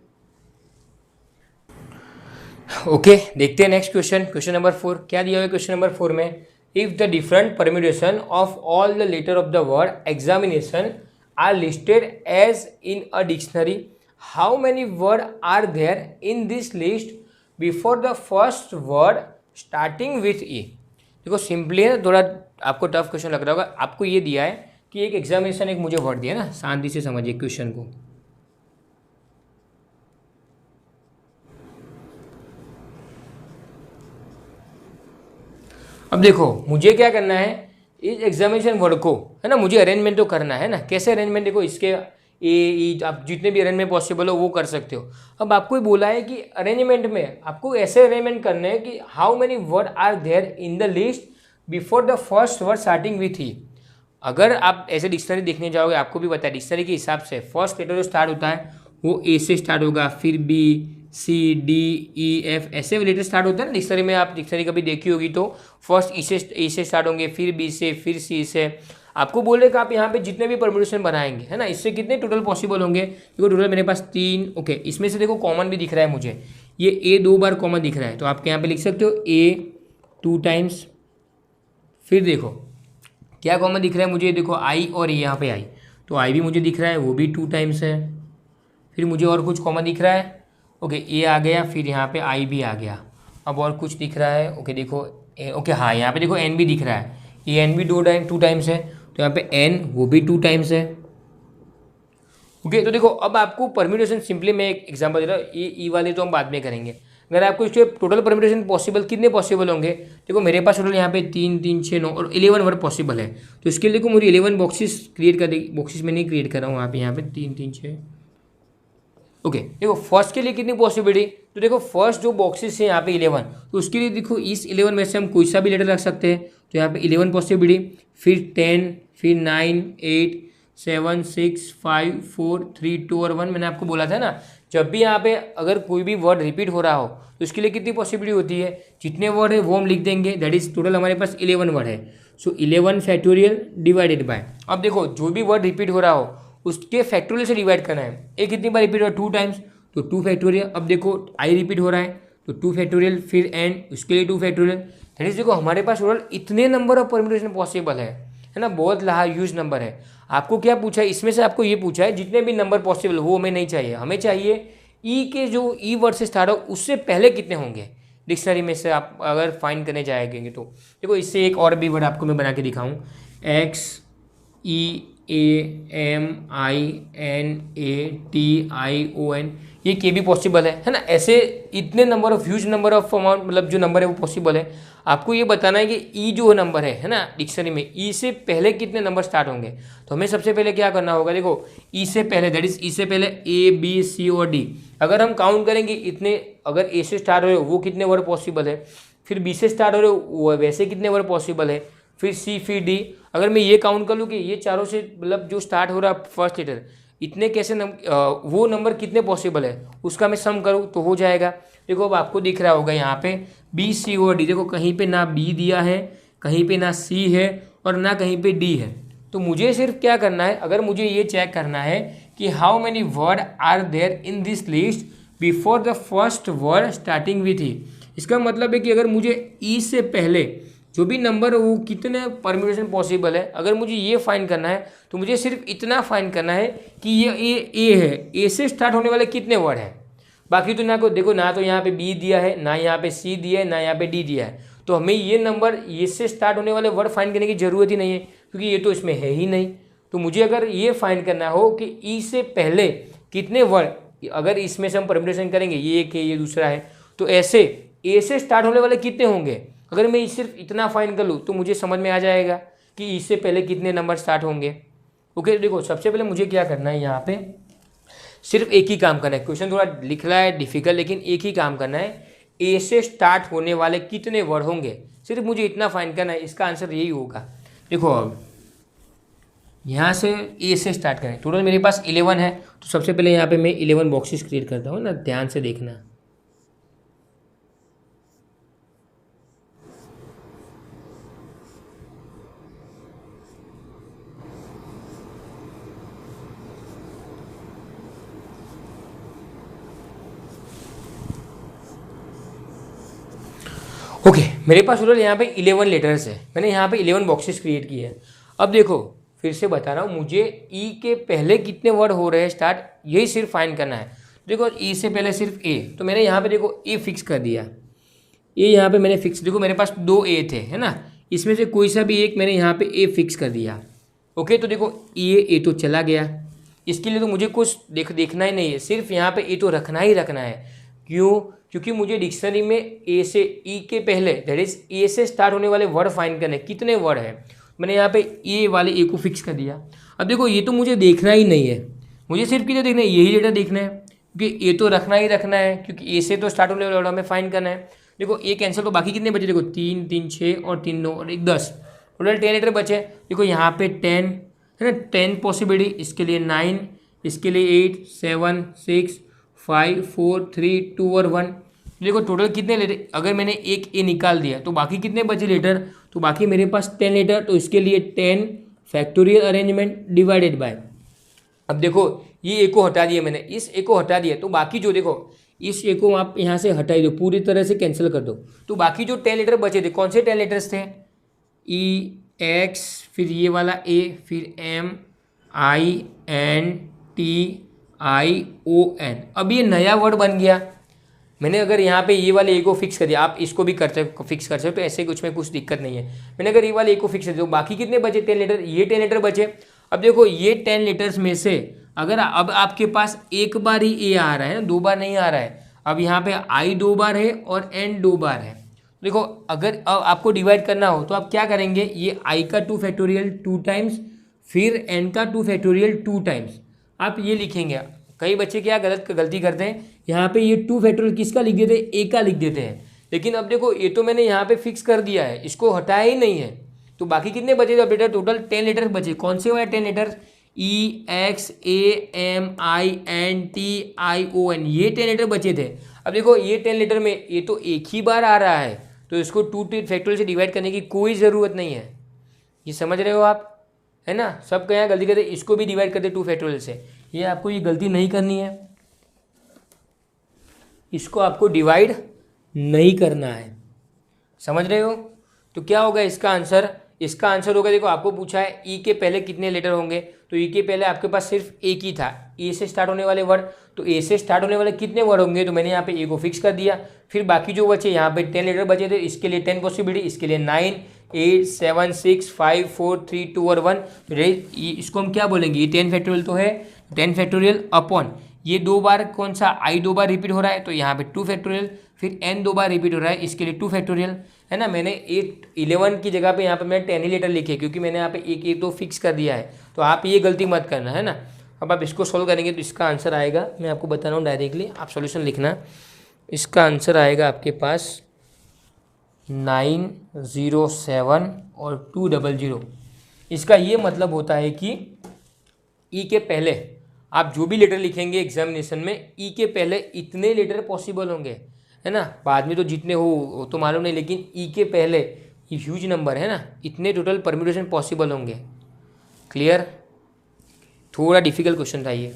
S1: ओके देखते हैं नेक्स्ट क्वेश्चन, क्वेश्चन नंबर 4। क्या दिया हुआ है क्वेश्चन नंबर 4 में, if the different permutation of all the letter of the word examination are listed as in a dictionary, how many word are there in this list before the first word starting with A. देखो सिंपली है, थोड़ा आपको टफ क्वेश्चन लग रहा होगा। आपको ये दिया है कि एक एग्जामिनेशन, एक मुझे वर्ड दिया ना, शांति से समझिए क्वेश्चन को। अब देखो मुझे क्या करना है, इस एग्जामिनेशन वर्ड को है ना, मुझे अरेंजमेंट तो करना है ना। कैसे अरेंजमेंट, देखो इसके ए ई, आप जितने भी अरेंजमेंट पॉसिबल हो वो कर सकते हो। अब आपको ये बोला है कि अरेंजमेंट में आपको ऐसे अरेंजमेंट करने हैं कि how many word are there in the list before the first word starting with E. अगर आप ऐसे डिक्शनरी देखने जाओगे, आपको भी पता है डिक्शनरी के हिसाब से फर्स्ट लेटर जो स्टार्ट होता है वो ए से स्टार्ट होगा, फिर B C D E F ऐसे लेटर स्टार्ट होता है ना डिक्शनरी में। आप डिक्शनरी कभी देखी होगी तो फर्स्ट ए से स्टार्ट होंगे, फिर बी से, फिर सी से। आपको बोल रहे कि आप यहाँ पे जितने भी परम्यूटेशन बनाएंगे है ना, इससे कितने टोटल पॉसिबल होंगे। देखो टोटल मेरे पास 3 ओके, इसमें से देखो कॉमन भी दिख रहा है मुझे, ये ए 2 बार कॉमन दिख रहा है, तो आप यहाँ पे लिख सकते हो ए 2 टाइम्स। फिर देखो क्या कॉमन दिख रहा है मुझे, देखो आई और यहाँ पे आई, तो आई भी मुझे दिख रहा है, वो भी 2 टाइम्स है। फिर मुझे और कुछ कॉमन दिख रहा है, ओके ए आ गया, फिर यहाँ पे आई भी आ गया। अब और कुछ दिख रहा है, ओके देखो ओके हाँ यहाँ पे देखो एन भी दिख रहा है, ये एन भी 2 टाइम्स है, तो यहाँ पे एन वो भी 2 टाइम्स है ओके। तो देखो अब आपको परम्यूटेशन सिंपली मैं एक एग्जांपल दे रहा हूँ, ये ई वाले तो हम बाद में करेंगे। अगर आपको इसके टोटल परम्यूटेशन पॉसिबल कितने पॉसिबल होंगे, देखो मेरे पास टोटल यहाँ पे 3 3 6 9 और 11 वर्ड पॉसिबल है। तो इसके लिए देखो मुझे 11 बॉक्सेस क्रिएट कर दे, बॉक्सेस में नहीं क्रिएट कर रहा हूँ यहाँ पे 3 3 6 ओके। देखो फर्स्ट के लिए कितनी पॉसिबिलिटी, तो देखो फर्स्ट जो बॉक्सेस है यहाँ पे 11, तो उसके लिए देखो इस 11 में से हम कोई सा भी लेटर रख सकते हैं, तो यहाँ पे 11 पॉसिबिलिटी, फिर 10, फिर 9 8 7 6 5 4 3 2 और 1। मैंने आपको बोला था ना, जब भी यहाँ पे अगर कोई भी वर्ड रिपीट हो रहा हो तो उसके लिए कितनी पॉसिबिलिटी होती है, जितने वर्ड है वो हम लिख देंगे, दैट इज टोटल हमारे पास 11 वर्ड है। सो 11 फैक्टोरियल डिवाइडेड बाय, अब देखो जो भी वर्ड रिपीट हो रहा हो उसके फैक्टोरियल से डिवाइड करना है। एक कितनी बार रिपीट हो रहा है, 2 टाइम्स, तो 2 फैक्टोरियल। अब देखो आई रिपीट हो रहा है तो 2 फैक्टोरियल, फिर एन उसके लिए 2 फैक्टोरियल। दैट इज देखो हमारे पास टोटल इतने नंबर ऑफ परम्यूटेशन पॉसिबल है ना, बहुत ह्यूज नंबर है। आपको क्या पूछा है इसमें से, आपको ये पूछा है जितने भी नंबर पॉसिबल वो हमें नहीं चाहिए, हमें चाहिए ई के जो ई वर्ड से स्टार्ट हो उससे पहले कितने होंगे डिक्शनरी में से आप अगर फाइंड करने जाएंगे। तो देखो इससे एक और भी वर्ड आपको मैं बना के दिखाऊँ, X E A M I N A T I O N, ये के भी पॉसिबल है ना। ऐसे इतने number of huge number of amount मतलब जो नंबर है वो पॉसिबल है। आपको ये बताना है कि ई जो नंबर है ना डिक्शनरी में, ई से पहले कितने नंबर स्टार्ट होंगे। तो हमें सबसे पहले क्या करना होगा, देखो ई से पहले दैट इज ई से पहले ए बी सी और डी, अगर हम काउंट करेंगे इतने, अगर ए से स्टार्ट हो रहे वो कितने वर्ड पॉसिबल है, फिर बी से स्टार्ट हो रहे वो वैसे कितने वर्ड पॉसिबल है, फिर सी फिर डी। अगर मैं ये काउंट कर लूँ कि ये चारों से मतलब जो स्टार्ट हो रहा है फर्स्ट लेटर इतने कैसे वो नंबर कितने पॉसिबल है उसका मैं सम करूँ तो हो जाएगा। देखो अब आपको दिख रहा होगा यहाँ पे बी सी और डी, देखो कहीं पे ना बी दिया है, कहीं पे ना सी है और ना कहीं पे डी है। तो मुझे सिर्फ क्या करना है, अगर मुझे ये चेक करना है कि how many word are there in this list before the first word starting with E. इसका मतलब है कि अगर मुझे ई से पहले जो भी नंबर वो कितने परम्यूटेशन पॉसिबल है, अगर मुझे ये फाइंड करना है तो मुझे सिर्फ इतना फाइंड करना है कि ये ए है, ए से स्टार्ट होने वाले कितने वर्ड हैं। बाकी तो ना को देखो, ना तो यहाँ पे बी दिया है, ना यहाँ पे सी दिया है, ना यहाँ पे डी दिया है, तो हमें ये नंबर ये से स्टार्ट होने वाले वर्ड फाइंड करने की ज़रूरत ही नहीं है क्योंकि ये तो इसमें है ही नहीं। तो मुझे अगर ये फाइंड करना हो कि ई से पहले कितने वर्ड, अगर इसमें से हम परम्यूटेशन करेंगे ये एक है ये दूसरा है, तो ऐसे ए से स्टार्ट होने वाले कितने होंगे, अगर मैं सिर्फ इतना फाइंड कर लूँ तो मुझे समझ में आ जाएगा कि इससे पहले कितने नंबर स्टार्ट होंगे। ओके देखो सबसे पहले मुझे क्या करना है, यहाँ पे सिर्फ एक ही काम करना है। क्वेश्चन थोड़ा लिख रहा है डिफिकल्ट, लेकिन एक ही काम करना है, ए से स्टार्ट होने वाले कितने वर्ड होंगे, सिर्फ मुझे इतना फाइंड करना है, इसका आंसर यही होगा। देखो अब यहाँ से ए से स्टार्ट करें, टोटल मेरे पास 11 है, तो सबसे पहले यहाँ पे मैं 11 बॉक्सेस क्रिएट करता हूँ ना, ध्यान से देखना। ओके मेरे पास टोटल यहाँ पे 11 लेटर्स है, मैंने यहाँ पे 11 बॉक्सेस क्रिएट किए हैं। अब देखो फिर से बता रहा हूँ, मुझे ई के पहले कितने वर्ड हो रहे हैं स्टार्ट, यही सिर्फ फाइंड करना है। देखो ई से पहले सिर्फ ए, तो मैंने यहाँ पे देखो ए फिक्स कर दिया, ए यहाँ पे मैंने फिक्स, देखो मेरे पास 2 ए थे है ना, इसमें से कोई सा भी एक मैंने यहाँ पे ए फिक्स कर दिया। ओके तो देखो ये ए तो चला गया, इसके लिए तो मुझे कुछ देखना ही नहीं है, सिर्फ यहाँ पे ए तो रखना ही रखना है। क्यों, क्योंकि मुझे डिक्शनरी में ए से ई के पहले दैट इज ए से स्टार्ट होने वाले वर्ड फाइंड करने, कितने वर्ड है, मैंने यहाँ पे ए वाले ए को फिक्स कर दिया। अब देखो ये तो मुझे देखना ही नहीं है, मुझे सिर्फ कितना देखना है, यही डेटा देखना है, क्योंकि ए तो रखना ही रखना है, क्योंकि ए से तो स्टार्ट होने वाले वर्ड हमें फाइंड करना है। देखो ए कैंसिल, तो बाकी कितने बचे, देखो 3 3 6 और 3 9 और 1 10, टोटल 10 लेटर बचे। देखो यहाँ पे 10 है ना, 10 पॉसिबिलिटी, इसके लिए 9, इसके लिए 8 7 6 5 4 3 2 और 1। देखो टोटल कितने लेटर, अगर मैंने एक ए निकाल दिया तो बाकी कितने बचे लेटर, तो बाकी मेरे पास 10 लेटर, तो इसके लिए 10 फैक्टोरियल अरेंजमेंट डिवाइडेड बाय। अब देखो ये ए को हटा दिया मैंने, इस ए को हटा दिया, तो बाकी जो देखो इस ए को आप यहाँ से हटाई दो, पूरी तरह से कैंसिल कर दो, तो बाकी जो 10 लेटर बचे थे, कौन से 10 लेटर्स थे, ई एक्स, फिर ये वाला ए, फिर M I N T I O N. अब ये नया वर्ड बन गया, मैंने अगर यहाँ पे ये वाले ए को फिक्स कर दिया, आप इसको भी फिक्स कर सकते हो, तो ऐसे कुछ में कुछ दिक्कत नहीं है। मैंने अगर ये वाले ए को फिक्स कर दिया, तो बाकी कितने बचे 10 लेटर, ये 10 लेटर बचे। अब देखो ये 10 लेटर्स में से अगर अब आपके पास एक बार ही ए आ रहा है ना, 2 बार नहीं आ रहा है, अब यहाँ पे आई 2 बार है और एन 2 बार है। देखो अगर अब आपको डिवाइड करना हो तो आप क्या करेंगे, ये आई का 2 फैक्टोरियल 2 टाइम्स, फिर एन का 2 फैक्टोरियल 2 टाइम्स, आप ये लिखेंगे। कई बच्चे क्या गलती करते हैं, यहाँ पे ये 2 फैक्टोरियल किसका लिख देते हैं, ए का लिख देते हैं, लेकिन अब देखो ये तो मैंने यहाँ पे फिक्स कर दिया है, इसको हटाया ही नहीं है, तो बाकी कितने बचे थे बेटा, टोटल 10 लेटर बचे। कौन से वाले 10 letter, E X A M I N T I O N, ये 10 लेटर बचे थे। अब देखो ये 10 लेटर में ये तो एक ही बार आ रहा है, तो इसको 2 फैक्टोरियल से डिवाइड करने की कोई ज़रूरत नहीं है, ये समझ रहे हो आप, है ना। सब क्या गलती करते, इसको भी डिवाइड करते 2 फैक्टोरियल से, ये आपको ये गलती नहीं करनी है, इसको आपको डिवाइड नहीं करना है, समझ रहे हो। तो क्या होगा इसका आंसर, इसका आंसर होगा, देखो आपको पूछा है ई के पहले कितने लेटर होंगे, तो ई के पहले आपके पास सिर्फ एक ही था, ए से स्टार्ट होने वाले वर्ड, तो ए से स्टार्ट होने वाले कितने वर्ड होंगे, तो मैंने यहाँ पे ए को फिक्स कर दिया। फिर बाकी जो बचे यहाँ पे 10 लेटर बचे थे, इसके लिए 10 पॉसिबिलिटी, इसके लिए 9 8 7 6 5 4 3 2 और 1। तो इसको हम क्या बोलेंगे, ये 10 फैक्टोरियल तो है, 10 फैक्टोरियल अपॉन ये 2 बार कौन सा i 2 बार रिपीट हो रहा है, तो यहाँ पे 2 फैक्टोरियल, फिर n 2 बार रिपीट हो रहा है, इसके लिए 2 फैक्टोरियल, है ना। मैंने 11 की जगह पे यहाँ पे मैंने 10 ही लेटर लिखे क्योंकि मैंने यहाँ पे एक तो फिक्स कर दिया है, तो आप ये गलती मत करना, है ना। अब आप इसको सोल्व करेंगे तो इसका आंसर आएगा, मैं आपको बता रहा हूँ डायरेक्टली, आप सॉल्यूशन लिखना। इसका आंसर आएगा आपके पास 907 और 200। इसका ये मतलब होता है कि ई के पहले आप जो भी लेटर लिखेंगे एग्जामिनेशन में, ई के पहले इतने लेटर पॉसिबल होंगे, है ना। बाद में तो जितने हो तो मालूम नहीं, लेकिन ई के पहले ये ह्यूज नंबर है ना, इतने टोटल परम्यूटेशन पॉसिबल होंगे। क्लियर? थोड़ा डिफिकल्ट क्वेश्चन था ये।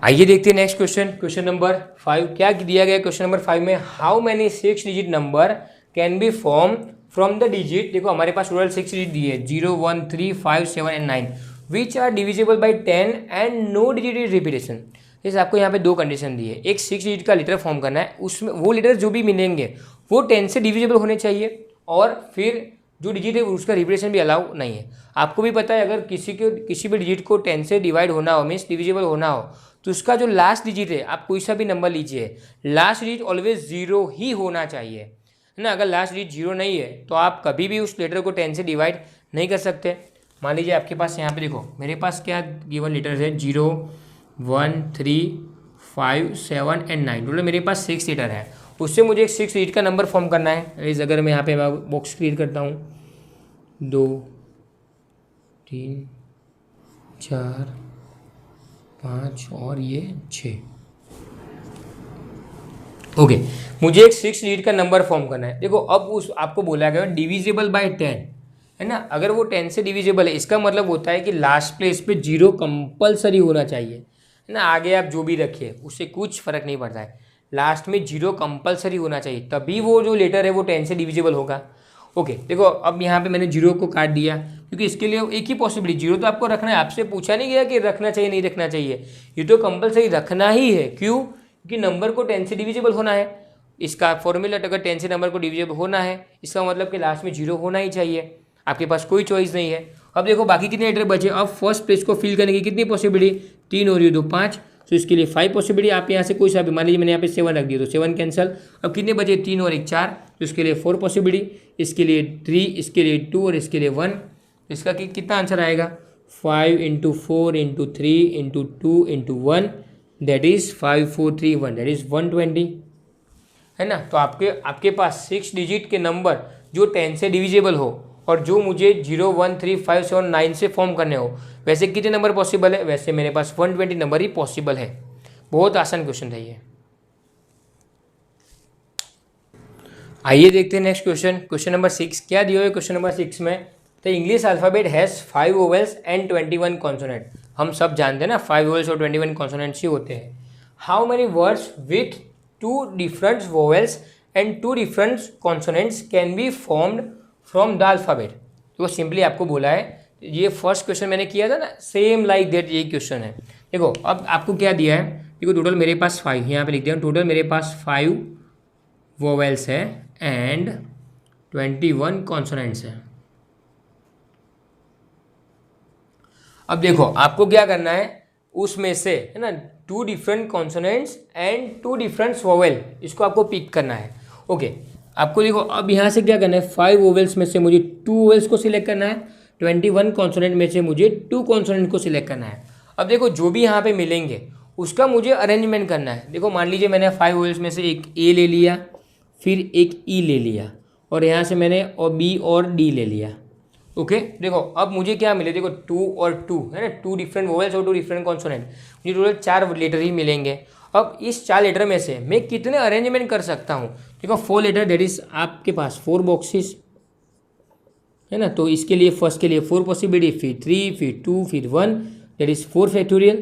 S1: आइए देखते हैं नेक्स्ट क्वेश्चन, क्वेश्चन नंबर 5। क्या दिया गया क्वेश्चन नंबर 5 में? How many 6 digit number can be form from the digit, देखो हमारे पास टोटल 6 डिजिट दिए, 0 1 3 5 7 and 9, which are divisible by 10 and no digit repetition. जैसे आपको यहाँ पे 2 कंडीशन दी है, एक 6 डिजिट का लेटर फॉर्म करना है, उसमें वो लेटर जो भी मिलेंगे वो 10 से डिविजिबल होने चाहिए, और फिर जो डिजिट है उसका रिपीटेशन भी अलाउ नहीं है। आपको भी पता है अगर किसी भी डिजिट को 10 से डिवाइड होना हो, मीन्स डिविजिबल होना हो, तो उसका जो लास्ट डिजिट है, आप कोई सा भी नंबर लीजिए, लास्ट डिजिट ऑलवेज 0 ही होना चाहिए, है ना। अगर लास्ट डिजिट 0 नहीं है तो आप कभी भी उस लेटर को 10 से डिवाइड नहीं कर सकते। मान लीजिए आपके पास यहाँ पे देखो, मेरे पास क्या गिवन लेटर्स है, 0 1 3 5 7 एंड 9, टोटल मेरे पास 6 लेटर है। उससे मुझे एक 6 डिजिट का नंबर फॉर्म करना है। इस अगर मैं यहाँ पे बॉक्स क्रिएट करता हूँ, 2 3 4 5 और ये 6, ओके। मुझे एक 6 डिजिट का नंबर फॉर्म करना है। देखो अब उस आपको बोला गया डिविजिबल बाय 10, है ना। अगर वो 10 से डिविजिबल है, इसका मतलब होता है कि लास्ट प्लेस पे 0 कंपलसरी होना चाहिए, है ना। आगे आप जो भी रखिए उससे कुछ फर्क नहीं पड़ता है, लास्ट में 0 कंपलसरी होना चाहिए, तभी वो जो लेटर है वो 10 से डिविजिबल होगा। ओके देखो अब यहाँ पे मैंने 0 को काट दिया, क्योंकि इसके लिए एक ही पॉसिबिलिटी, 0 तो आपको रखना है, आपसे पूछा नहीं गया कि रखना चाहिए नहीं रखना चाहिए, ये तो कंपलसरी रखना ही है। क्यों? क्योंकि नंबर को 10 से डिविजिबल होना है, इसका फॉर्मूला अगर 10 से नंबर को डिविजिबल होना है, इसका मतलब कि लास्ट में 0 होना ही चाहिए, आपके पास कोई चॉइस नहीं है। अब देखो बाकी कितने लेटर बचे, अब फर्स्ट प्लेस को फिल करने की कितनी पॉसिबिलिटी, 3 और ये 2 5, तो इसके लिए 5 पॉसिबिलिटी। आप यहाँ से कोई सा भी, मान लीजिए मैंने यहाँ पे 7 रख दिया तो 7 कैंसिल। अब कितने बचे, 3 और 1 4, तो इसके लिए 4 पॉसिबिलिटी, इसके लिए 3, इसके लिए 2 और इसके लिए 1। इसका कितना आंसर आएगा, 5 × 4 × 3 × 2 × 1, दैट इज 5 4 3 1, दैट इज 120, है ना। तो आपके पास 6 डिजिट के नंबर जो 10 से डिविजिबल हो और जो मुझे 0 1 3 5 7 9 से फॉर्म करने हो, वैसे कितने नंबर पॉसिबल है, वैसे मेरे पास 120 नंबर ही पॉसिबल है। बहुत आसान क्वेश्चन था ये। आइए देखते हैं नेक्स्ट क्वेश्चन, क्वेश्चन नंबर 6। क्या दिया है क्वेश्चन नंबर 6 में, the English alphabet has 5 vowels and 21 consonant. हम सब जानते हैं ना 5 वोवेल्स और 21 कॉन्सोनेंट्स ही होते हैं। How many words with 2 different vowels and 2 different consonants can be formed from the alphabet. तो वो सिंपली आपको बोला है, ये फर्स्ट क्वेश्चन मैंने किया था ना, सेम लाइक दैट यही क्वेश्चन है। देखो अब आपको क्या दिया है, देखो टोटल मेरे पास 5, यहाँ पे लिख दिया, टोटल मेरे पास 5 वोवेल्स है एंड 21 कॉन्सोनेंट्स है। अब देखो आपको क्या करना है, उसमें से, है ना, 2 different consonants and 2 different vowel, इसको आपको पिक करना है। ओके आपको देखो अब यहाँ से क्या करना है, 5 वोवेल्स में से मुझे 2 वोवेल्स को सिलेक्ट करना है, 21 कॉन्सोनेंट में से मुझे 2 कॉन्सोनेंट को सिलेक्ट करना है। अब देखो जो भी यहाँ पे मिलेंगे उसका मुझे अरेंजमेंट करना है। देखो मान लीजिए मैंने 5 वोवेल्स में से एक ए ले लिया, फिर एक ई ले लिया, और यहाँ से मैंने और बी और डी ले लिया। ओके देखो अब मुझे क्या मिले, देखो 2 और 2, है ना, 2 डिफरेंट वोवेल्स और 2 डिफरेंट कॉन्सोनेंट, मुझे टोटल 4 लेटर ही मिलेंगे। अब इस 4 लेटर में से मैं कितने अरेंजमेंट कर सकता हूँ, देखो 4 लेटर, दैट इज आपके पास 4 बॉक्सेस, है ना। तो इसके लिए फर्स्ट के लिए 4 पॉसिबिलिटी, फिर 3, फिर 2, फिर 1, that is 4 factorial,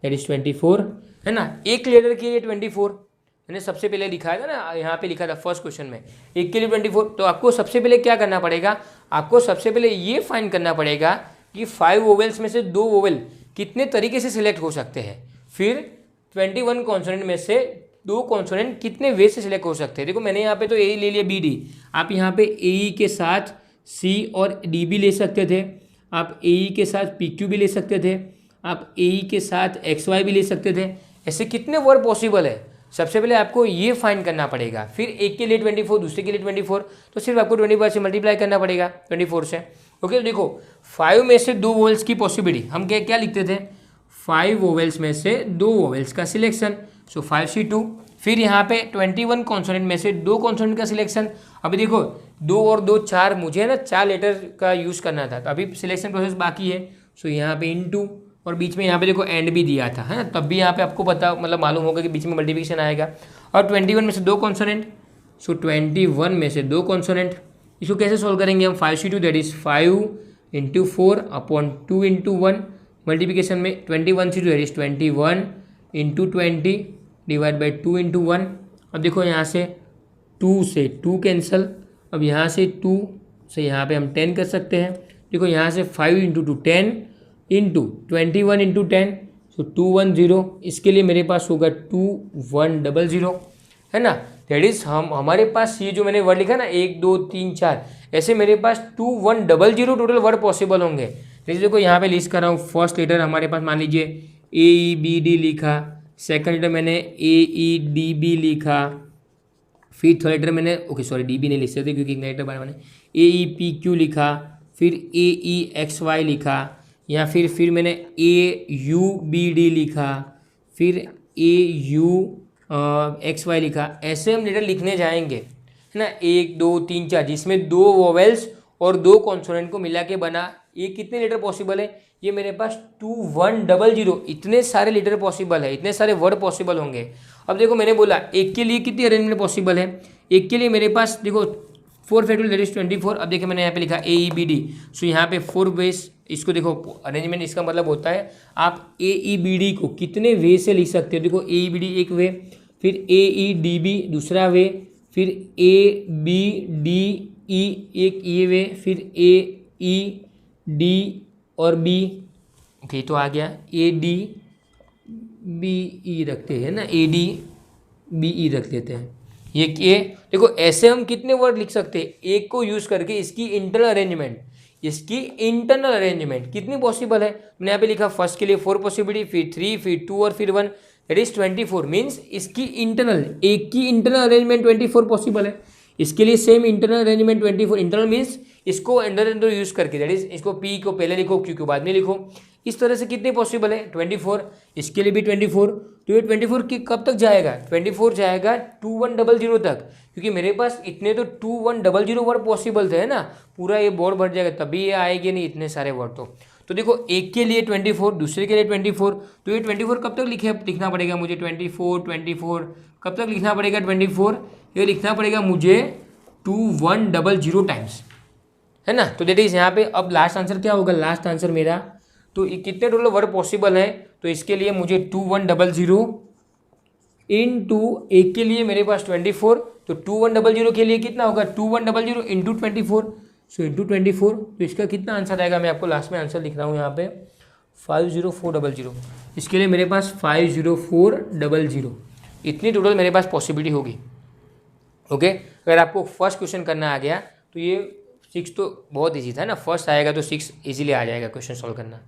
S1: that is 24, है ना। एक लेटर के लिए 24 मैंने सबसे पहले लिखा था ना, यहाँ पे लिखा था फर्स्ट क्वेश्चन में, एक के लिए 24। तो आपको सबसे पहले क्या करना पड़ेगा, आपको सबसे पहले ये फाइंड करना पड़ेगा कि 5 वोवेल्स में से 2 वोवेल कितने तरीके से सिलेक्ट हो सकते हैं, फिर 21 कॉन्सोनेंट में से 2 कॉन्सोनेंट कितने वे से सिलेक्ट हो सकते हैं। देखो मैंने यहाँ पे तो ए ले लिया, बी डी, आप यहाँ पे ए के साथ सी और डी भी ले सकते थे, आप ए के साथ पी क्यू भी ले सकते थे, आप ए के साथ XY भी ले सकते थे। ऐसे कितने वर्ड पॉसिबल है, सबसे पहले आपको ये फाइंड करना पड़ेगा। फिर एक के लिए 24, दूसरे के लिए 24, तो सिर्फ आपको 25 से मल्टीप्लाई करना पड़ेगा 24 से। ओके, तो देखो 5 में से 2 वोवेल्स की पॉसिबिलिटी, हम क्या लिखते थे, 5 वोवेल्स में से 2 वोवेल्स का सिलेक्शन, सो 5C2। फिर यहाँ पे 21 कॉन्सोनेंट में से 2 कॉन्सोनेंट का सिलेक्शन। अभी देखो 2 और 2 4, मुझे ना 4 लेटर का यूज़ करना था, तो अभी सिलेक्शन प्रोसेस बाकी है। सो यहाँ पे इनटू, और बीच में यहाँ पे देखो एंड भी दिया था, है ना, तब भी यहाँ पे आपको पता मतलब मालूम होगा कि बीच में मल्टीप्लिकेशन आएगा। और 21 में से 2 कॉन्सोनेंट, सो 21 में से 2 कॉन्सोनेंट। इसको कैसे सॉल्व करेंगे हम, 5C2 that is 5 × 4 upon 2 × 1, multiplication में 21C2 that is 21 × 20 divide by 2 × 1। अब देखो यहाँ से 2 से 2 कैंसल, अब यहाँ से 2 से यहाँ पे हम 10 कर सकते हैं। देखो यहाँ से 5 × 2 10 इंटू 21 × 10, सो 210। इसके लिए मेरे पास होगा 2100, है ना। दैट इज हमारे पास ये जो मैंने वर्ड लिखा ना 1 2 3 4, ऐसे मेरे पास 2100 टोटल वर्ड पॉसिबल होंगे। जैसे देखो यहाँ पे लिस्ट कर रहा हूँ। फर्स्ट लेटर हमारे पास मान लीजिए AEBD लिखा, सेकंड लेटर मैंने AEDB लिखा, फिर थर्ड लेटर मैंने DB नहीं लिख सकते क्योंकि लेटर बार मैंने AEPQ लिखा, फिर AEXY लिखा, या फिर मैंने AUBD लिखा, फिर AUXY लिखा। ऐसे हम लेटर लिखने जाएंगे, है ना, 1 2 3 4, जिसमें 2 वोवेल्स और 2 कॉन्सोनेंट को मिला के बना। ये कितने लेटर पॉसिबल है, ये मेरे पास 2100, इतने सारे लेटर पॉसिबल है, इतने सारे वर्ड पॉसिबल होंगे। अब देखो मैंने बोला एक के लिए कितनी अरेंजमेंट पॉसिबल है, एक के लिए मेरे पास देखो 4 फैक्टोरियल दैट इज 24। अब देखिए मैंने यहाँ पे लिखा AEBD, सो यहाँ पे 4 वेज, इसको देखो अरेंजमेंट, इसका मतलब होता है आप AEBD को कितने वे से लिख सकते हो। देखो AEBD एक वे, फिर AEDB दूसरा वे, फिर ABDE एक ये वे, फिर AED और B, ओके तो आ गया ADBE रखते हैं ना, ADBE रख लेते हैं। ये देखो ऐसे हम कितने वर्ड लिख सकते हैं, एक को यूज़ करके इसकी इंटरनल अरेंजमेंट कितनी पॉसिबल है। मैंने यहाँ पे लिखा फर्स्ट के लिए 4 पॉसिबिलिटी, फिर 3, फिर 2 और फिर 1, दैट इज 24। मीन्स इसकी एक की इंटरनल अरेंजमेंट 24 पॉसिबल है। इसके लिए same internal arrangement 24, internal means इसको अंडर यूज़ करके, दैट इज इसको P को पहले लिखो, Q को बाद में लिखो। इस तरह से कितने पॉसिबल है, 24। इसके लिए भी 24, तो ये 24 की कब तक जाएगा, 24 जाएगा 2100 तक, क्योंकि मेरे पास इतने तो 2100 वर्ड पॉसिबल थे, है ना। पूरा ये बोर्ड भर जाएगा तभी ये आएगी नहीं, इतने सारे वर्ड तो देखो एक के लिए 24, दूसरे के लिए 24, तो ये 24 कब तक लिखना पड़ेगा मुझे, 24 कब तक लिखना पड़ेगा 24, ये लिखना पड़ेगा मुझे 2100 टाइम्स, है ना। तो दैट इज यहाँ पे अब लास्ट आंसर क्या होगा, लास्ट आंसर मेरा, तो कितने टोटल वर्ड पॉसिबल है, तो इसके लिए मुझे 2100 इंटू एक के लिए मेरे पास 24, तो 2100 के लिए कितना होगा 2100 इंटू 24, सो इंटू 24, तो इसका कितना आंसर आएगा, मैं आपको लास्ट में आंसर लिख रहा हूँ यहाँ पे 50400। इसके लिए मेरे पास 50400, इतनी टोटल मेरे पास पॉसिबिलिटी होगी। ओके, अगर आपको फर्स्ट क्वेश्चन करना आ गया तो ये 6 तो बहुत ईजी था ना, फर्स्ट आएगा तो 6 इजीली आ जाएगा क्वेश्चन सॉल्व करना।